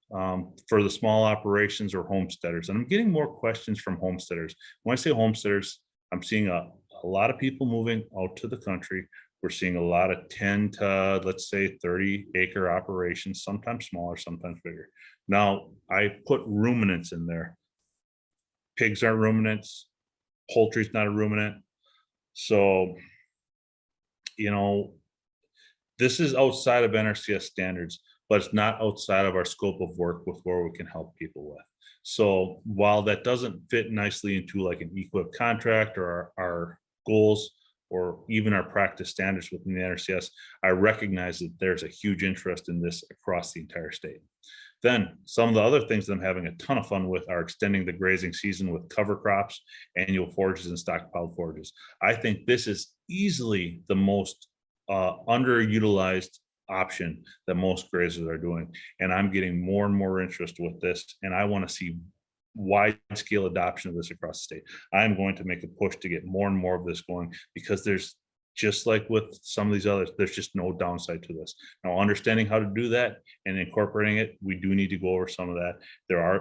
Speaker 2: for the small operations or homesteaders. And I'm getting more questions from homesteaders. When I say homesteaders, I'm seeing a lot of people moving out to the country. We're seeing a lot of 10 to, let's say, 30-acre operations, sometimes smaller, sometimes bigger. Now, I put ruminants in there. Pigs aren't ruminants. Poultry's not a ruminant. So, this is outside of NRCS standards, but it's not outside of our scope of work with where we can help people with. So while that doesn't fit nicely into like an EQIP contract or our goals or even our practice standards within the NRCS, I recognize that there's a huge interest in this across the entire state. Then some of the other things that I'm having a ton of fun with are extending the grazing season with cover crops, annual forages, and stockpiled forages. I think this is easily the most underutilized option that most grazers are doing. And I'm getting more and more interest with this. And I want to see wide scale adoption of this across the state. I'm going to make a push to get more and more of this going, because there's, just like with some of these others, there's just no downside to this. Now, understanding how to do that and incorporating it, we do need to go over some of that.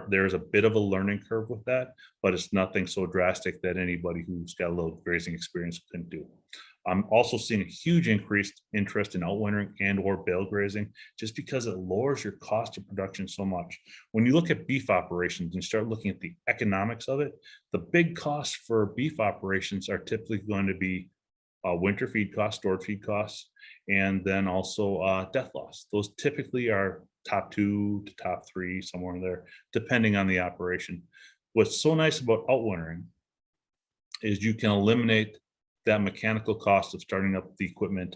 Speaker 2: There's a bit of a learning curve with that, but it's nothing so drastic that anybody who's got a little grazing experience couldn't do. I'm also seeing a huge increased interest in outwintering and or bale grazing, just because it lowers your cost of production so much. When you look at beef operations and start looking at the economics of it, the big costs for beef operations are typically going to be winter feed costs, stored feed costs, and then also death loss. Those typically are top 2 to top 3, somewhere in there, depending on the operation. What's so nice about outwintering is you can eliminate that mechanical cost of starting up the equipment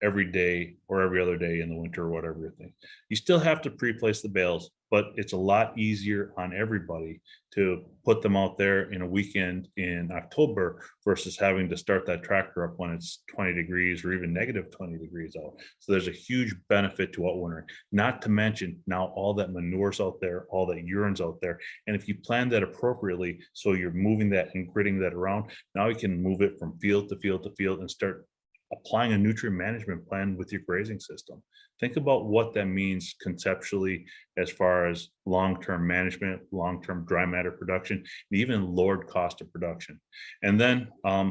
Speaker 2: every day or every other day in the winter or whatever you think. You still have to pre-place the bales, but it's a lot easier on everybody to put them out there in a weekend in October versus having to start that tractor up when it's 20 degrees or even negative 20 degrees out. So there's a huge benefit to outwintering, not to mention now all that manure's out there, all that urine's out there. And if you plan that appropriately, so you're moving that and gridding that around, now you can move it from field to field to field and start applying a nutrient management plan with your grazing system. Think about what that means conceptually as far as long-term management, long-term dry matter production, and even lowered cost of production. And then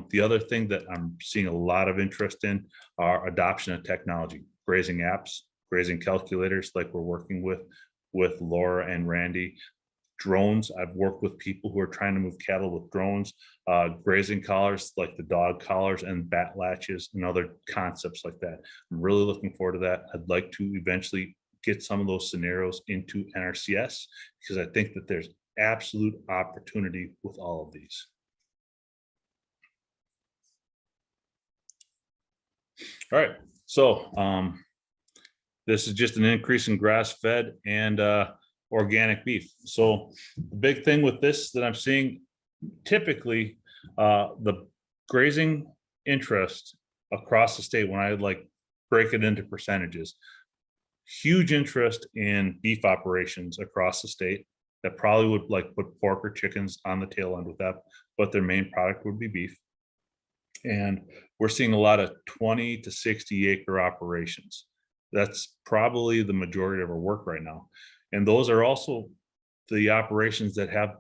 Speaker 2: the other thing that I'm seeing a lot of interest in are adoption of technology, grazing apps, grazing calculators like we're working with Laura and Randy. Drones, I've worked with people who are trying to move cattle with drones, grazing collars like the dog collars and bat latches and other concepts like that. I'm really looking forward to that. I'd like to eventually get some of those scenarios into NRCS because I think that there's absolute opportunity with all of these. All right, so this is just an increase in grass-fed and organic beef. So the big thing with this that I'm seeing, typically the grazing interest across the state, when I like break it into percentages, huge interest in beef operations across the state that probably would like put pork or chickens on the tail end with that, but their main product would be beef. And we're seeing a lot of 20 to 60 acre operations. That's probably the majority of our work right now. And those are also the operations that have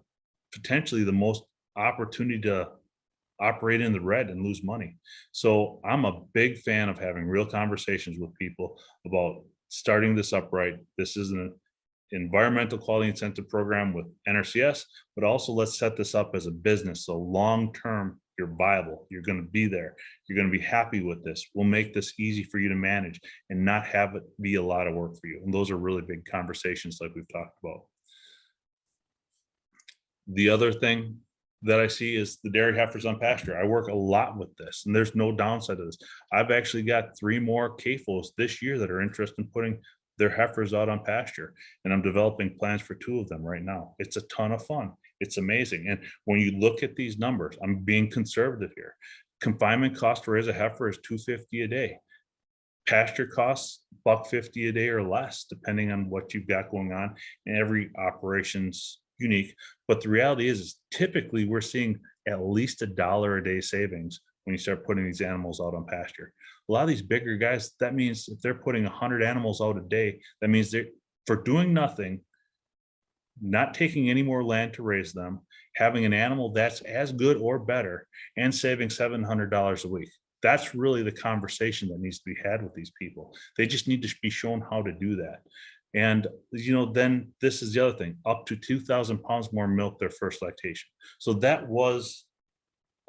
Speaker 2: potentially the most opportunity to operate in the red and lose money. So I'm a big fan of having real conversations with people about starting this up right. This is an environmental quality incentive program with NRCS, but also let's set this up as a business. So long-term, you're viable, you're going to be there, you're going to be happy with this. We'll make this easy for you to manage and not have it be a lot of work for you. And those are really big conversations like we've talked about. The other thing that I see is the dairy heifers on pasture. I work a lot with this and there's no downside to this. I've actually got 3 more CAFOs this year that are interested in putting their heifers out on pasture. And I'm developing plans for 2 of them right now. It's a ton of fun. It's amazing. And when you look at these numbers, I'm being conservative here. Confinement cost to raise a heifer is $250 a day. Pasture costs $150 a day or less, depending on what you've got going on. And every operation's unique. But the reality is typically we're seeing at least $1 a day savings when you start putting these animals out on pasture. A lot of these bigger guys, that means if they're putting 100 animals out a day, that means they're, for doing nothing, not taking any more land to raise them, having an animal that's as good or better, and saving $700 a week. That's really the conversation that needs to be had with these people. They just need to be shown how to do that. And, you know, then this is the other thing, up to 2,000 pounds more milk their first lactation. So that was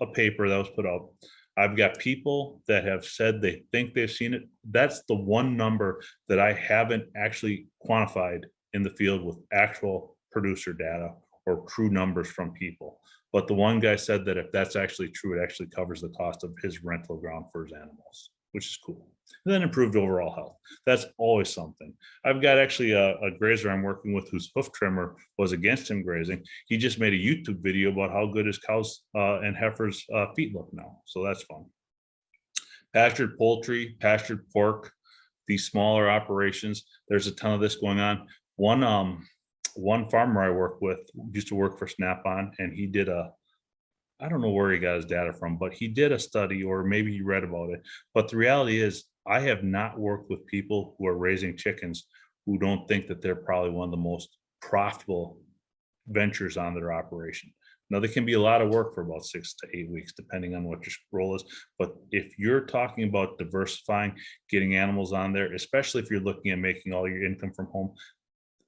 Speaker 2: a paper that was put out. I've got people that have said they think they've seen it. That's the one number that I haven't actually quantified in the field with actual producer data or true numbers from people. But the one guy said that if that's actually true, it actually covers the cost of his rental ground for his animals, which is cool. And then improved overall health. That's always something. I've got actually a grazer I'm working with whose hoof trimmer was against him grazing. He just made a YouTube video about how good his cows and heifers' feet look now. So that's fun. Pastured poultry, pastured pork, these smaller operations. There's a ton of this going on. One farmer I work with used to work for Snap-on, and he did I don't know where he got his data from, but he did a study, or maybe he read about it. But the reality is, I have not worked with people who are raising chickens who don't think that they're probably one of the most profitable ventures on their operation. Now, they can be a lot of work for about 6 to 8 weeks, depending on what your role is. But if you're talking about diversifying, getting animals on there, especially if you're looking at making all your income from home,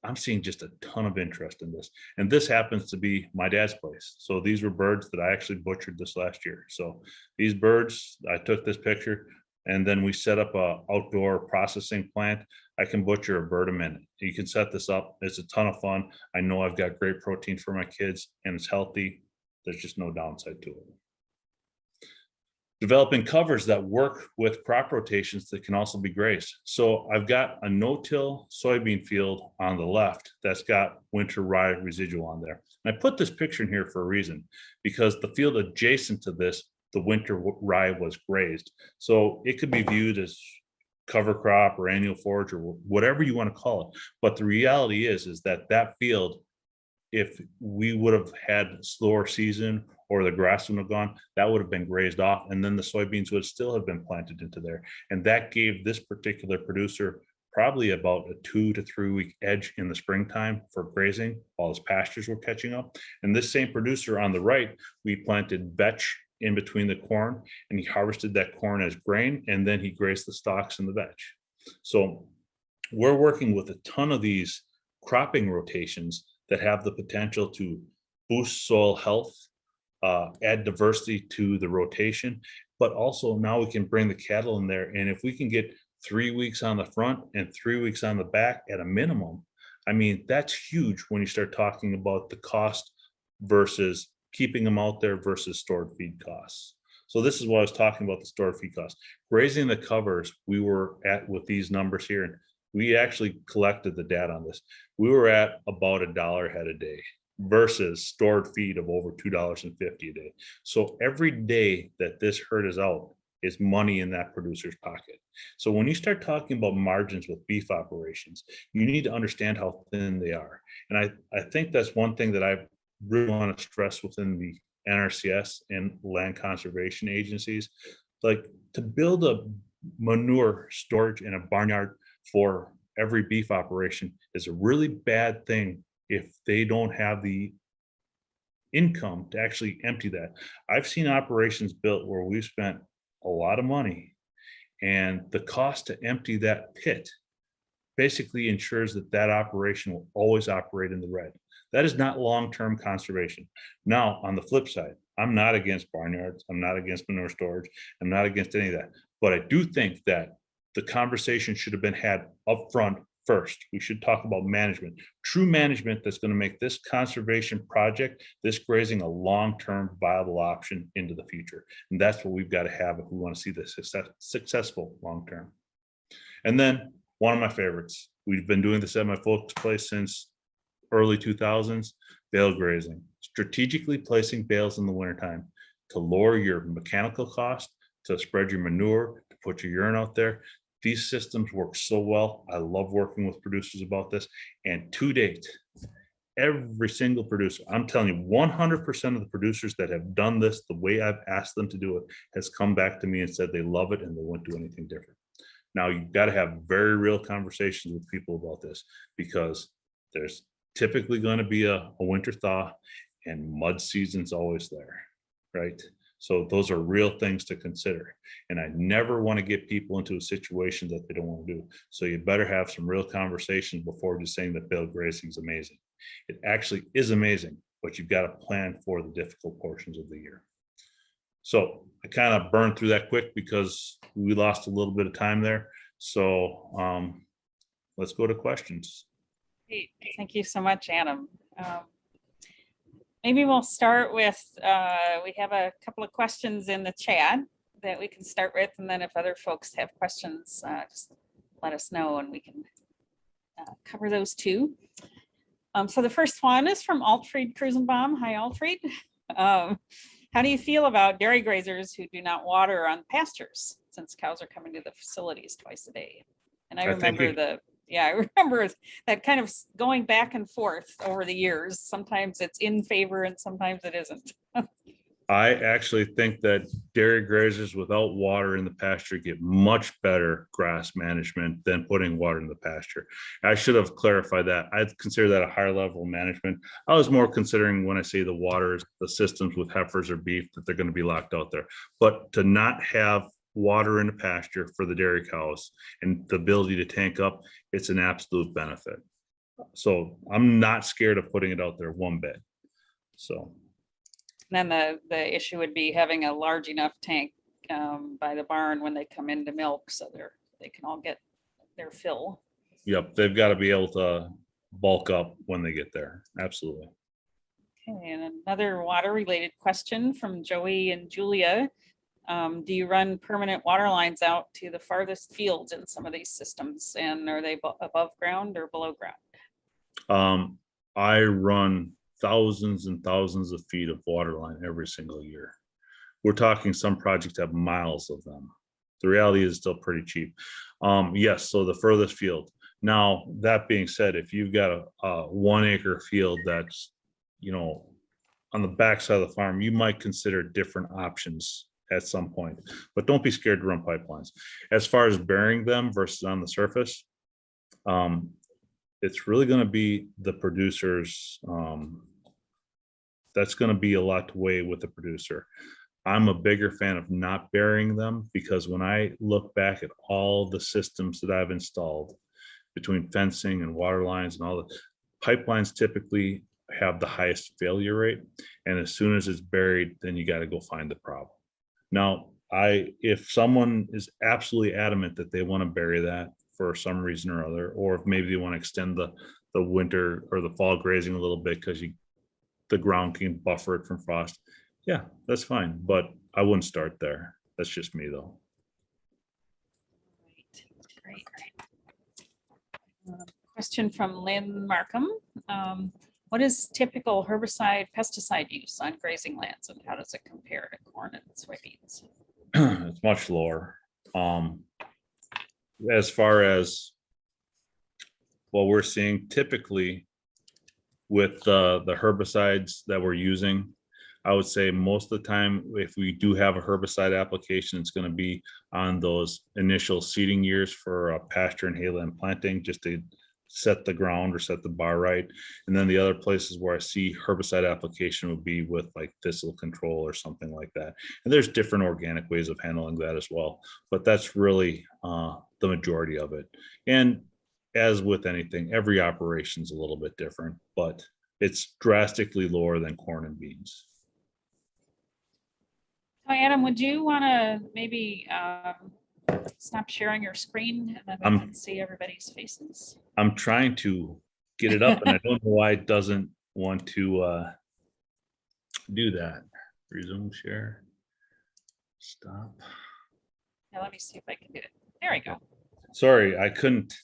Speaker 2: I'm seeing just a ton of interest in this. And this happens to be my dad's place. So these were birds that I actually butchered this last year. So these birds, I took this picture and then we set up a outdoor processing plant. I can butcher a bird a minute. You can set this up. It's a ton of fun. I know I've got great protein for my kids and it's healthy. There's just no downside to it. Developing covers that work with crop rotations that can also be grazed. So I've got a no-till soybean field on the left that's got winter rye residual on there. And I put this picture in here for a reason, because the field adjacent to this, the winter rye was grazed. So it could be viewed as cover crop or annual forage or whatever you want to call it. But the reality is that that field, if we would have had a slower season or the grass would have gone, that would have been grazed off, and then the soybeans would still have been planted into there. And that gave this particular producer probably about a 2 to 3 week edge in the springtime for grazing while his pastures were catching up. And this same producer on the right, we planted vetch in between the corn, and he harvested that corn as grain, and then he grazed the stalks in the vetch. So we're working with a ton of these cropping rotations that have the potential to boost soil health, add diversity to the rotation, but also now we can bring the cattle in there. And if we can get 3 weeks on the front and 3 weeks on the back at a minimum, I mean, that's huge when you start talking about the cost versus keeping them out there versus stored feed costs. So this is what I was talking about, the stored feed costs. Grazing the covers, we were at with these numbers here, and we actually collected the data on this. We were at about $1 a head a day versus stored feed of over $2.50 a day. So every day that this herd is out is money in that producer's pocket. So when you start talking about margins with beef operations, you need to understand how thin they are. And I think that's one thing that I really want to stress within the NRCS and land conservation agencies. Like, to build a manure storage in a barnyard for every beef operation is a really bad thing if they don't have the income to actually empty that. I've seen operations built where we've spent a lot of money, and the cost to empty that pit basically ensures that that operation will always operate in the red. That is not long-term conservation. Now, on the flip side, I'm not against barnyards. I'm not against manure storage. I'm not against any of that. But I do think that the conversation should have been had up front first. We should talk about management, true management that's going to make this conservation project, this grazing, a long-term viable option into the future. And that's what we've got to have if we want to see this successful long-term. And then one of my favorites, we've been doing this at my folks' place since early 2000s, bale grazing. Strategically placing bales in the wintertime to lower your mechanical cost, to spread your manure, to put your urine out there. These systems work so well. I love working with producers about this. And to date, every single producer, I'm telling you, 100% of the producers that have done this the way I've asked them to do it has come back to me and said they love it and they won't do anything different. Now, you've got to have very real conversations with people about this, because there's typically going to be a winter thaw and mud season's always there, right? So those are real things to consider. And I never want to get people into a situation that they don't want to do. So you better have some real conversations before just saying that bale grazing is amazing. It actually is amazing, but you've got to plan for the difficult portions of the year. So I kind of burned through that quick because we lost a little bit of time there. So let's go to questions.
Speaker 1: Great. Thank you so much, Adam. Maybe we'll start with, we have a couple of questions in the chat that we can start with, and then if other folks have questions, just let us know and we can cover those too. So the first one is from Altfried Krusenbaum. Hi, Altfried. How do you feel about dairy grazers who do not water on pastures, since cows are coming to the facilities twice a day? And I remember I remember that kind of going back and forth over the years. Sometimes it's in favor and sometimes it isn't.
Speaker 2: I actually think that dairy grazers without water in the pasture get much better grass management than putting water in the pasture. I should have clarified that. I'd consider that a higher level of management. I was more considering when I say the waters, the systems with heifers or beef, that they're going to be locked out there. But to not have water in the pasture for the dairy cows and the ability to tank up, it's an absolute benefit. So I'm not scared of putting it out there one bit. So
Speaker 1: then the issue would be having a large enough tank by the barn when they come into milk, so they can all get their fill.
Speaker 2: Yep, they've got to be able to bulk up when they get there. Absolutely.
Speaker 1: Okay, and another water related question from Joey and Julia. Do you run permanent water lines out to the farthest fields in some of these systems? And are they above ground or below ground?
Speaker 2: I run thousands and thousands of feet of water line every single year. We're talking some projects have miles of them. The reality is still pretty cheap. Yes, so the furthest field. Now, that being said, if you've got a 1 acre field that's, on the backside of the farm, you might consider different options at some point, but don't be scared to run pipelines. As far as burying them versus on the surface, it's really going to be the producers. That's going to be a lot to weigh with the producer. I'm a bigger fan of not burying them because when I look back at all the systems that I've installed between fencing and water lines and all the pipelines typically have the highest failure rate. And as soon as it's buried, then you got to go find the problem. Now, if someone is absolutely adamant that they want to bury that for some reason or other, or if maybe they want to extend the winter or the fall grazing a little bit because the ground can buffer it from frost, yeah, that's fine. But I wouldn't start there. That's just me though.
Speaker 1: Great. Question from Lynn Markham. What is typical herbicide pesticide use on grazing lands and how does it compare to corn and soybeans?
Speaker 2: It's much lower. As far as what we're seeing typically with the herbicides that we're using, I would say most of the time, if we do have a herbicide application, it's going to be on those initial seeding years for pasture and hayland planting, just to set the ground or set the bar right. And then the other places where I see herbicide application would be with like thistle control or something like that. And there's different organic ways of handling that as well, but that's really the majority of it. And as with anything, every operation is a little bit different, but it's drastically lower than corn and beans.
Speaker 1: Hi, Adam, would you want to maybe stop sharing your screen and then we can see everybody's faces?
Speaker 2: I'm trying to get it up and I don't know why it doesn't want to do that. Resume share. Stop.
Speaker 1: Now let me see if I can do it. There we go.
Speaker 2: Sorry, I couldn't.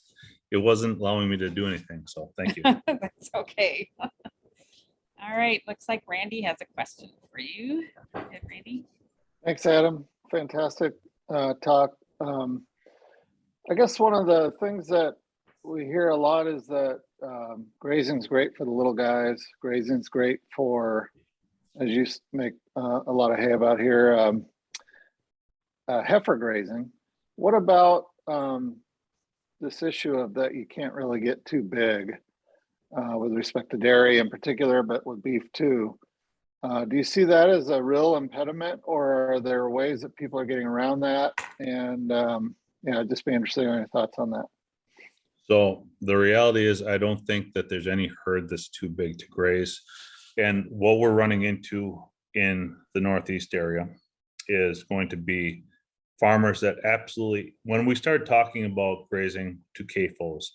Speaker 2: It wasn't allowing me to do anything. So thank you.
Speaker 1: That's okay. All right. Looks like Randy has a question for you. Go ahead, Randy.
Speaker 3: Thanks, Adam. Fantastic talk. I guess one of the things that we hear a lot is that grazing's great for the little guys. Grazing's great for, as you make a lot of hay about here, heifer grazing. What about this issue of that you can't really get too big with respect to dairy in particular, but with beef too? Do you see that as a real impediment, or are there ways that people are getting around that? And I'd just be interested in your thoughts on that.
Speaker 2: So the reality is, I don't think that there's any herd that's too big to graze. And what we're running into in the Northeast area is going to be farmers that absolutely, when we started talking about grazing to CAFOs,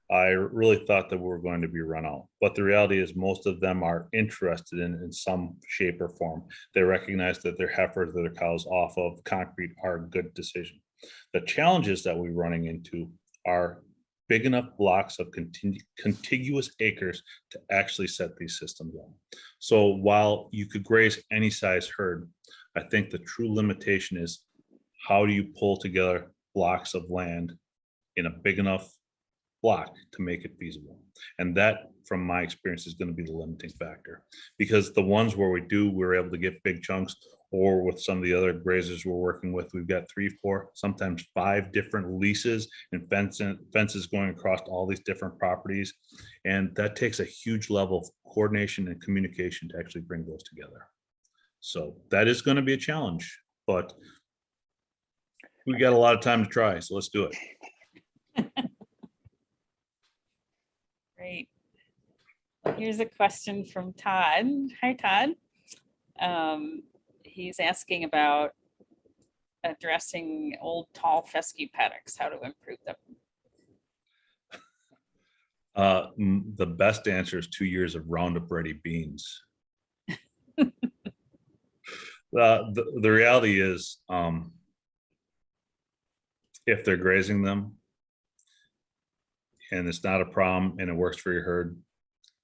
Speaker 2: I really thought that we were going to be run out. But the reality is most of them are interested in some shape or form. They recognize that their heifers, that their cows off of concrete are a good decision. The challenges that we're running into are big enough blocks of contiguous acres to actually set these systems up. So while you could graze any size herd, I think the true limitation is how do you pull together blocks of land in a big enough block to make it feasible. And that, from my experience, is going to be the limiting factor, because the ones where we're able to get big chunks, or with some of the other grazers we're working with, we've got 3, 4, sometimes 5 different leases and fences going across all these different properties. And that takes a huge level of coordination and communication to actually bring those together. So that is going to be a challenge, but we got a lot of time to try. So let's do it.
Speaker 1: Great. Here's a question from Todd. Hi, Todd. He's asking about addressing old tall fescue paddocks, how to improve them.
Speaker 2: The best answer is 2 years of Roundup Ready beans. The reality is, if they're grazing them and it's not a problem and it works for your herd,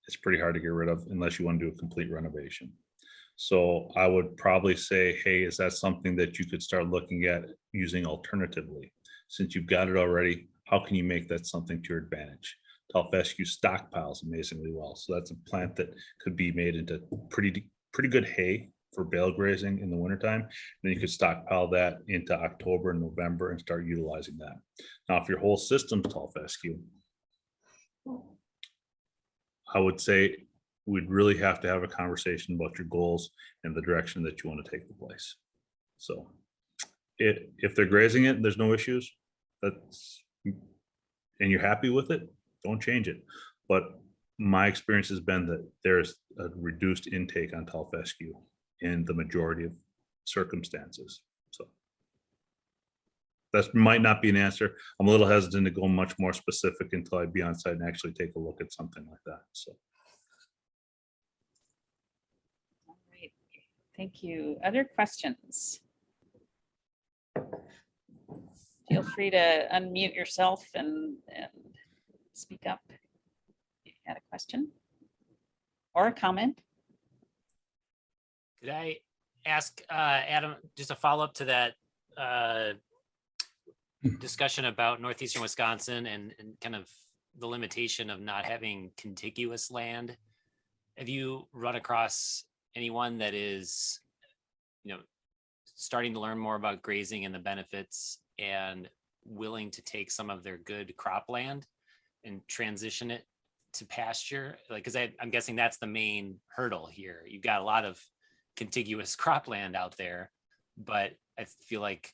Speaker 2: it's pretty hard to get rid of unless you want to do a complete renovation. So I would probably say, hey, is that something that you could start looking at using alternatively? Since you've got it already, how can you make that something to your advantage? Tall fescue stockpiles amazingly well. So that's a plant that could be made into pretty good hay for bale grazing in the wintertime. Then you could stockpile that into October and November and start utilizing that. Now, if your whole system's tall fescue, I would say we'd really have to have a conversation about your goals and the direction that you want to take the place. So if they're grazing it, there's no issues, and you're happy with it, don't change it. But my experience has been that there's a reduced intake on tall fescue in the majority of circumstances. So that might not be an answer. I'm a little hesitant to go much more specific until I be on site and actually take a look at something like that. So.
Speaker 1: All right. Thank you. Other questions? Feel free to unmute yourself and speak up if you had a question or a comment.
Speaker 5: Could I ask Adam, just a follow-up to that discussion about northeastern Wisconsin and kind of the limitation of not having contiguous land? Have you run across anyone that is, starting to learn more about grazing and the benefits and willing to take some of their good cropland and transition it to pasture? Like, because I'm guessing that's the main hurdle here. You've got a lot of contiguous cropland out there, but I feel like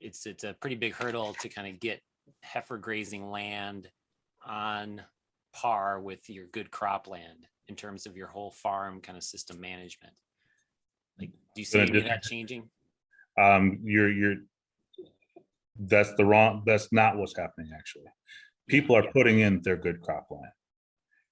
Speaker 5: it's a pretty big hurdle to kind of get heifer grazing land on par with your good cropland in terms of your whole farm kind of system management. Like, do you see any of that changing?
Speaker 2: That's not what's happening actually. People are putting in their good cropland.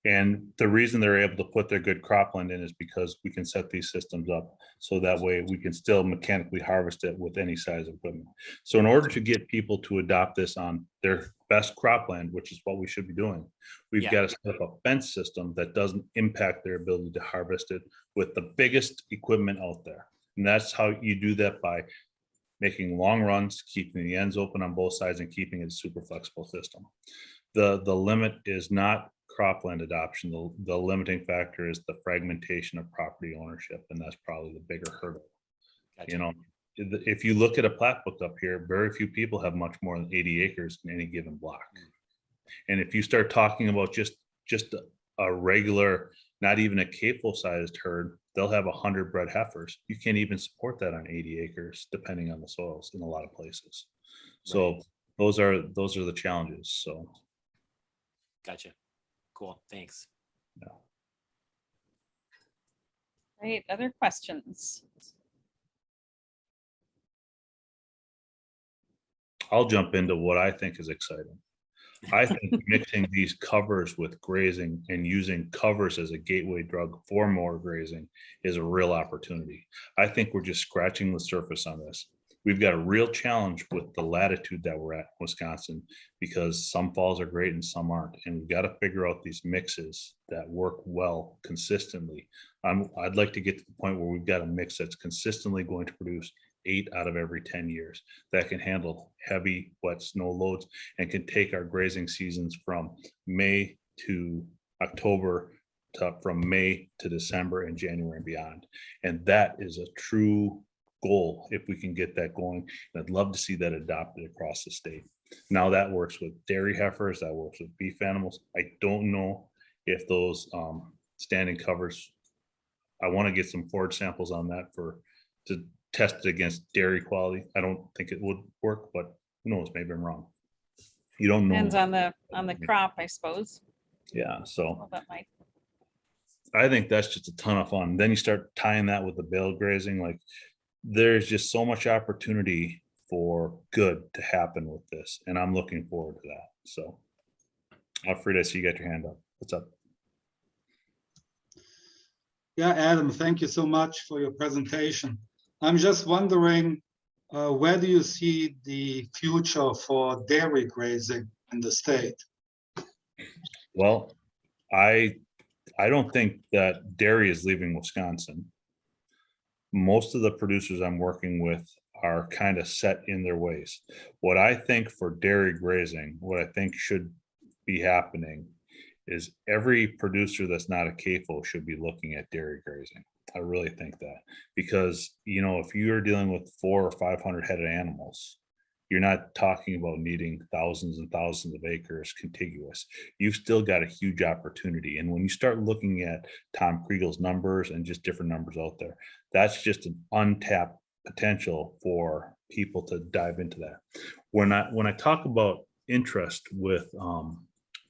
Speaker 2: And the reason they're able to put their good cropland in is because we can set these systems up so that way we can still mechanically harvest it with any size equipment. So in order to get people to adopt this on their best cropland, which is what we should be doing, we've got to set up a fence system that doesn't impact their ability to harvest it with the biggest equipment out there. And that's how you do that, by making long runs, keeping the ends open on both sides, and keeping it a super flexible system. The limit is not cropland adoption. The limiting factor is the fragmentation of property ownership, and that's probably the bigger hurdle. Gotcha. If you look at a plat book up here, very few people have much more than 80 acres in any given block. And if you start talking about just a regular, not even a CAFO sized herd, they'll have 100 bred heifers. You can't even support that on 80 acres, depending on the soils in a lot of places. So right. those are the challenges. So.
Speaker 5: Gotcha. Cool. Thanks.
Speaker 2: Yeah.
Speaker 1: Great. Other questions?
Speaker 2: I'll jump into what I think is exciting. I think mixing these covers with grazing and using covers as a gateway drug for more grazing is a real opportunity. I think we're just scratching the surface on this. We've got a real challenge with the latitude that we're at in Wisconsin, because some falls are great and some aren't. And we've got to figure out these mixes that work well consistently. I'd like to get to the point where we've got a mix that's consistently going to produce 8 out of every 10 years, that can handle heavy, wet snow loads and can take our grazing seasons from May to October from May to December and January and beyond. And that is a true goal if we can get that going. And I'd love to see that adopted across the state. Now that works with dairy heifers, that works with beef animals. I don't know if those standing covers, I want to get some forage samples on that to test it against dairy quality. I don't think it would work, but who knows, maybe I'm wrong. You don't know.
Speaker 1: Depends on the crop, I suppose.
Speaker 2: Yeah, so
Speaker 1: well, that might.
Speaker 2: I think that's just a ton of fun. Then you start tying that with the bale grazing. Like, there's just so much opportunity for good to happen with this, and I'm looking forward to that. So Alfred, I see you got your hand up. What's up?
Speaker 6: Yeah, Adam, thank you so much for your presentation. I'm just wondering, where do you see the future for dairy grazing in the state?
Speaker 2: Well, I don't think that dairy is leaving Wisconsin. Most of the producers I'm working with are kind of set in their ways. What I think for dairy grazing, what I think should be happening is every producer that's not a CAFO should be looking at dairy grazing. I really think that, because if you're dealing with 400 or 500 head of animals, you're not talking about needing thousands and thousands of acres contiguous. You've still got a huge opportunity. And when you start looking at Tom Kriegel's numbers and just different numbers out there, that's just an untapped potential for people to dive into that. When I talk about interest with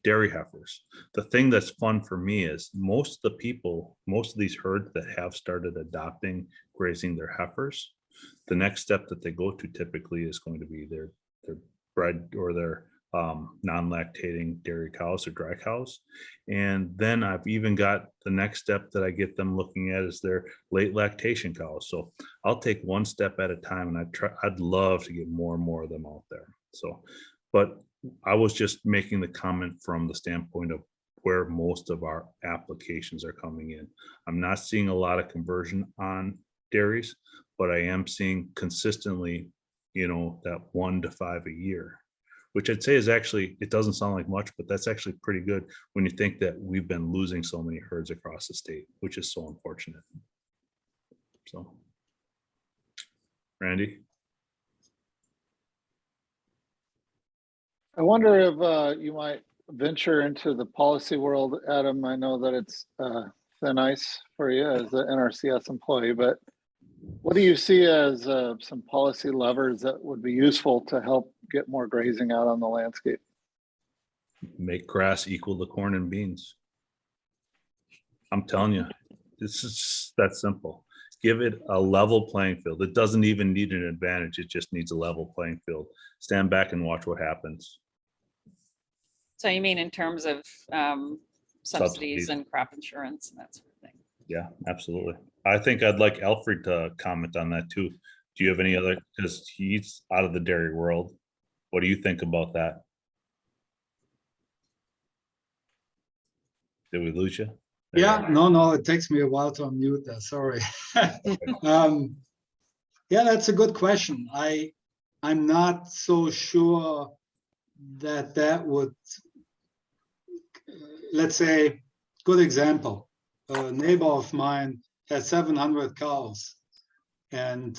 Speaker 2: dairy heifers, the thing that's fun for me is most of these herds that have started adopting grazing their heifers, the next step that they go to typically is going to be their bred or their non-lactating dairy cows or dry cows. And then I've even got the next step that I get them looking at is their late lactation cows. So I'll take one step at a time, and I'd love to get more and more of them out there. So, but I was just making the comment from the standpoint of where most of our applications are coming in. I'm not seeing a lot of conversion on dairies, but I am seeing consistently, that 1 to 5 a year, which I'd say is actually, it doesn't sound like much, but that's actually pretty good when you think that we've been losing so many herds across the state, which is so unfortunate. So, Randy?
Speaker 3: I wonder if you might venture into the policy world, Adam. I know that it's thin ice for you as an NRCS employee, but what do you see as some policy levers that would be useful to help get more grazing out on the landscape?
Speaker 2: Make grass equal to corn and beans. I'm telling you, this is that simple. Give it a level playing field. It doesn't even need an advantage. It just needs a level playing field. Stand back and watch what happens.
Speaker 1: So you mean in terms of subsidies and crop insurance and that sort of thing?
Speaker 2: Yeah, absolutely. I think I'd like Alfred to comment on that too. Do you have any other, because he's out of the dairy world. What do you think about that? Did we lose you?
Speaker 6: Yeah, no, it takes me a while to unmute that, sorry. Yeah, that's a good question. I'm not so sure that would, let's say, good example. A neighbor of mine has 700 cows, and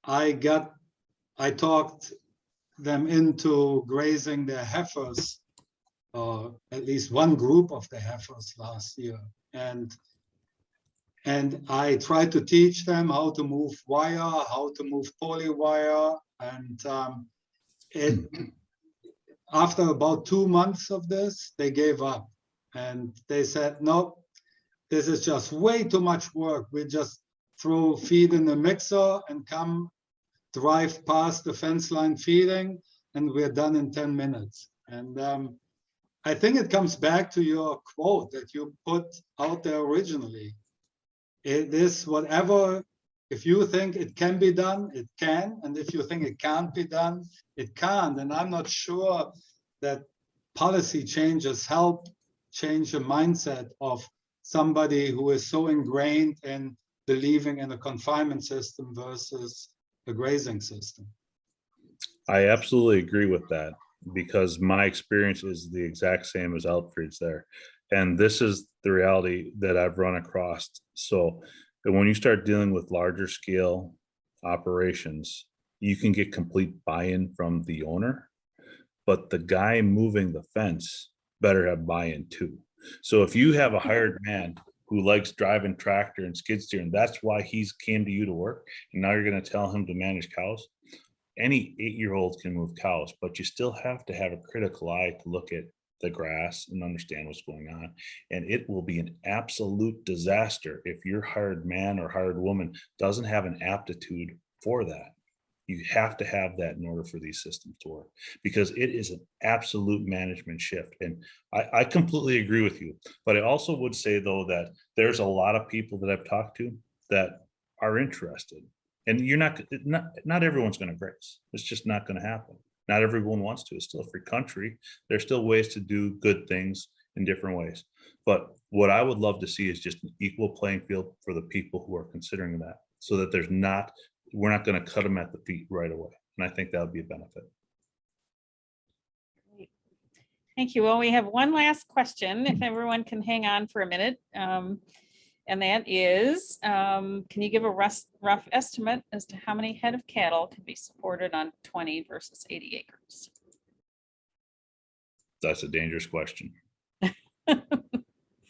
Speaker 6: I talked them into grazing their heifers, at least one group of the heifers last year, and I tried to teach them how to move wire, how to move poly wire, and after about 2 months of this, they gave up, and they said, no, this is just way too much work. We just throw feed in the mixer and drive past the fence line feeding, and we're done in 10 minutes. And I think it comes back to your quote that you put out there originally. It is whatever, if you think it can be done, it can. And if you think it can't be done, it can't. And I'm not sure that policy changes help change the mindset of somebody who is so ingrained in believing in a confinement system versus a grazing system.
Speaker 2: I absolutely agree with that, because my experience is the exact same as Alfred's there. And this is the reality that I've run across. So when you start dealing with larger scale operations, you can get complete buy-in from the owner, but the guy moving the fence better have buy-in too. So if you have a hired man who likes driving tractor and skid steer, and that's why he's came to you to work, and now you're going to tell him to manage cows, any 8-year-old can move cows, but you still have to have a critical eye to look at the grass and understand what's going on. And it will be an absolute disaster if your hired man or hired woman doesn't have an aptitude for that. You have to have that in order for these systems to work, because it is an absolute management shift. And I completely agree with you. But I also would say, though, that there's a lot of people that I've talked to that are interested. And you're not everyone's going to graze. It's just not going to happen. Not everyone wants to. It's still a free country. There's still ways to do good things in different ways. But what I would love to see is just an equal playing field for the people who are considering that, so that we're not going to cut them at the feet right away. And I think that would be a benefit.
Speaker 1: Thank you. Well, we have one last question, if everyone can hang on for a minute. And that is, can you give a rough estimate as to how many head of cattle can be supported on 20 versus 80 acres?
Speaker 2: That's a dangerous question.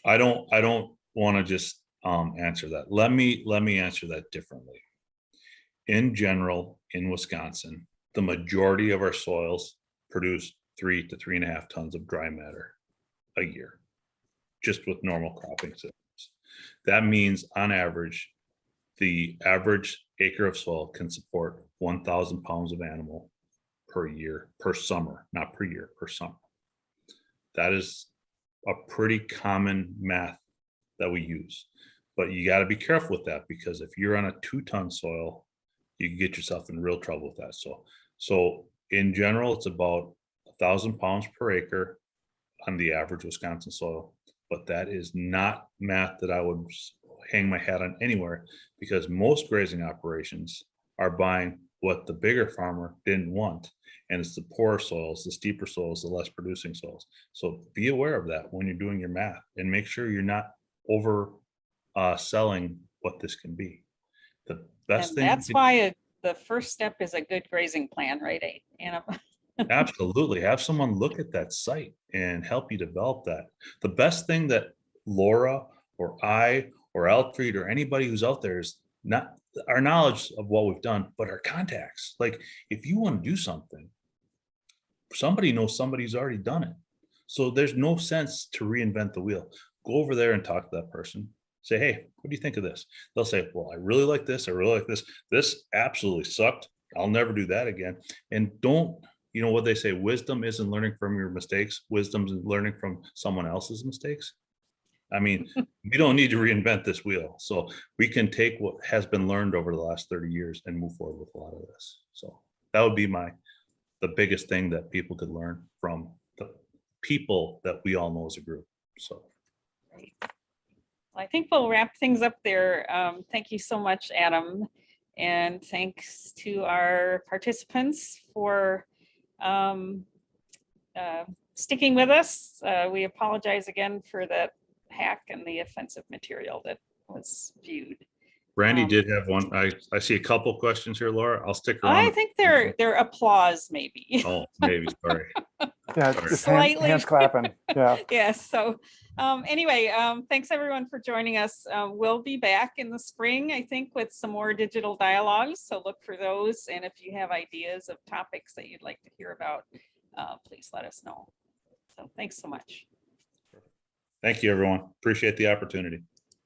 Speaker 2: I don't want to just answer that. Let me answer that differently. In general, in Wisconsin, the majority of our soils produce 3 to 3.5 tons of dry matter a year, just with normal cropping systems. That means on average, the average acre of soil can support 1,000 pounds of animal per year, per summer, not per year, per summer. That is a pretty common math that we use, but you got to be careful with that, because if you're on a 2-ton soil, you can get yourself in real trouble with that. So in general, it's about 1,000 pounds per acre on the average Wisconsin soil, but that is not math that I would hang my hat on anywhere, because most grazing operations are buying what the bigger farmer didn't want. And it's the poorer soils, the steeper soils, the less producing soils. So be aware of that when you're doing your math, and make sure you're not over selling what this can be. The best
Speaker 1: And
Speaker 2: thing.
Speaker 1: that's why the first step is a good grazing plan, right, Anna?
Speaker 2: Absolutely. Have someone look at that site and help you develop that. The best thing that Laura or I or Alfred or anybody who's out there is not our knowledge of what we've done, but our contacts. Like, if you want to do something, somebody knows somebody's already done it. So there's no sense to reinvent the wheel. Go over there and talk to that person. Say, hey, what do you think of this? They'll say, well, I really like this. I really like this. This absolutely sucked. I'll never do that again. And don't, you know what they say, wisdom isn't learning from your mistakes. Wisdom is learning from someone else's mistakes. I mean, we don't need to reinvent this wheel. So we can take what has been learned over the last 30 years and move forward with a lot of this. So that would be the biggest thing that people could learn from the people that we all know as a group. So.
Speaker 1: Great. Well, I think we'll wrap things up there. Thank you so much, Adam. And thanks to our participants for sticking with us. We apologize again for that hack and the offensive material that was viewed.
Speaker 2: Randy did have one. I see a couple questions here, Laura. I'll stick around.
Speaker 1: I think they're applause, maybe.
Speaker 2: Oh, maybe. Sorry.
Speaker 4: Yeah,
Speaker 2: Sorry.
Speaker 4: just
Speaker 1: Slightly.
Speaker 4: hands clapping. Yeah.
Speaker 1: Yes. So anyway, thanks everyone for joining us. We'll be back in the spring, I think, with some more digital dialogues. So look for those. And if you have ideas of topics that you'd like to hear about, please let us know. So thanks so much.
Speaker 2: Thank you, everyone. Appreciate the opportunity.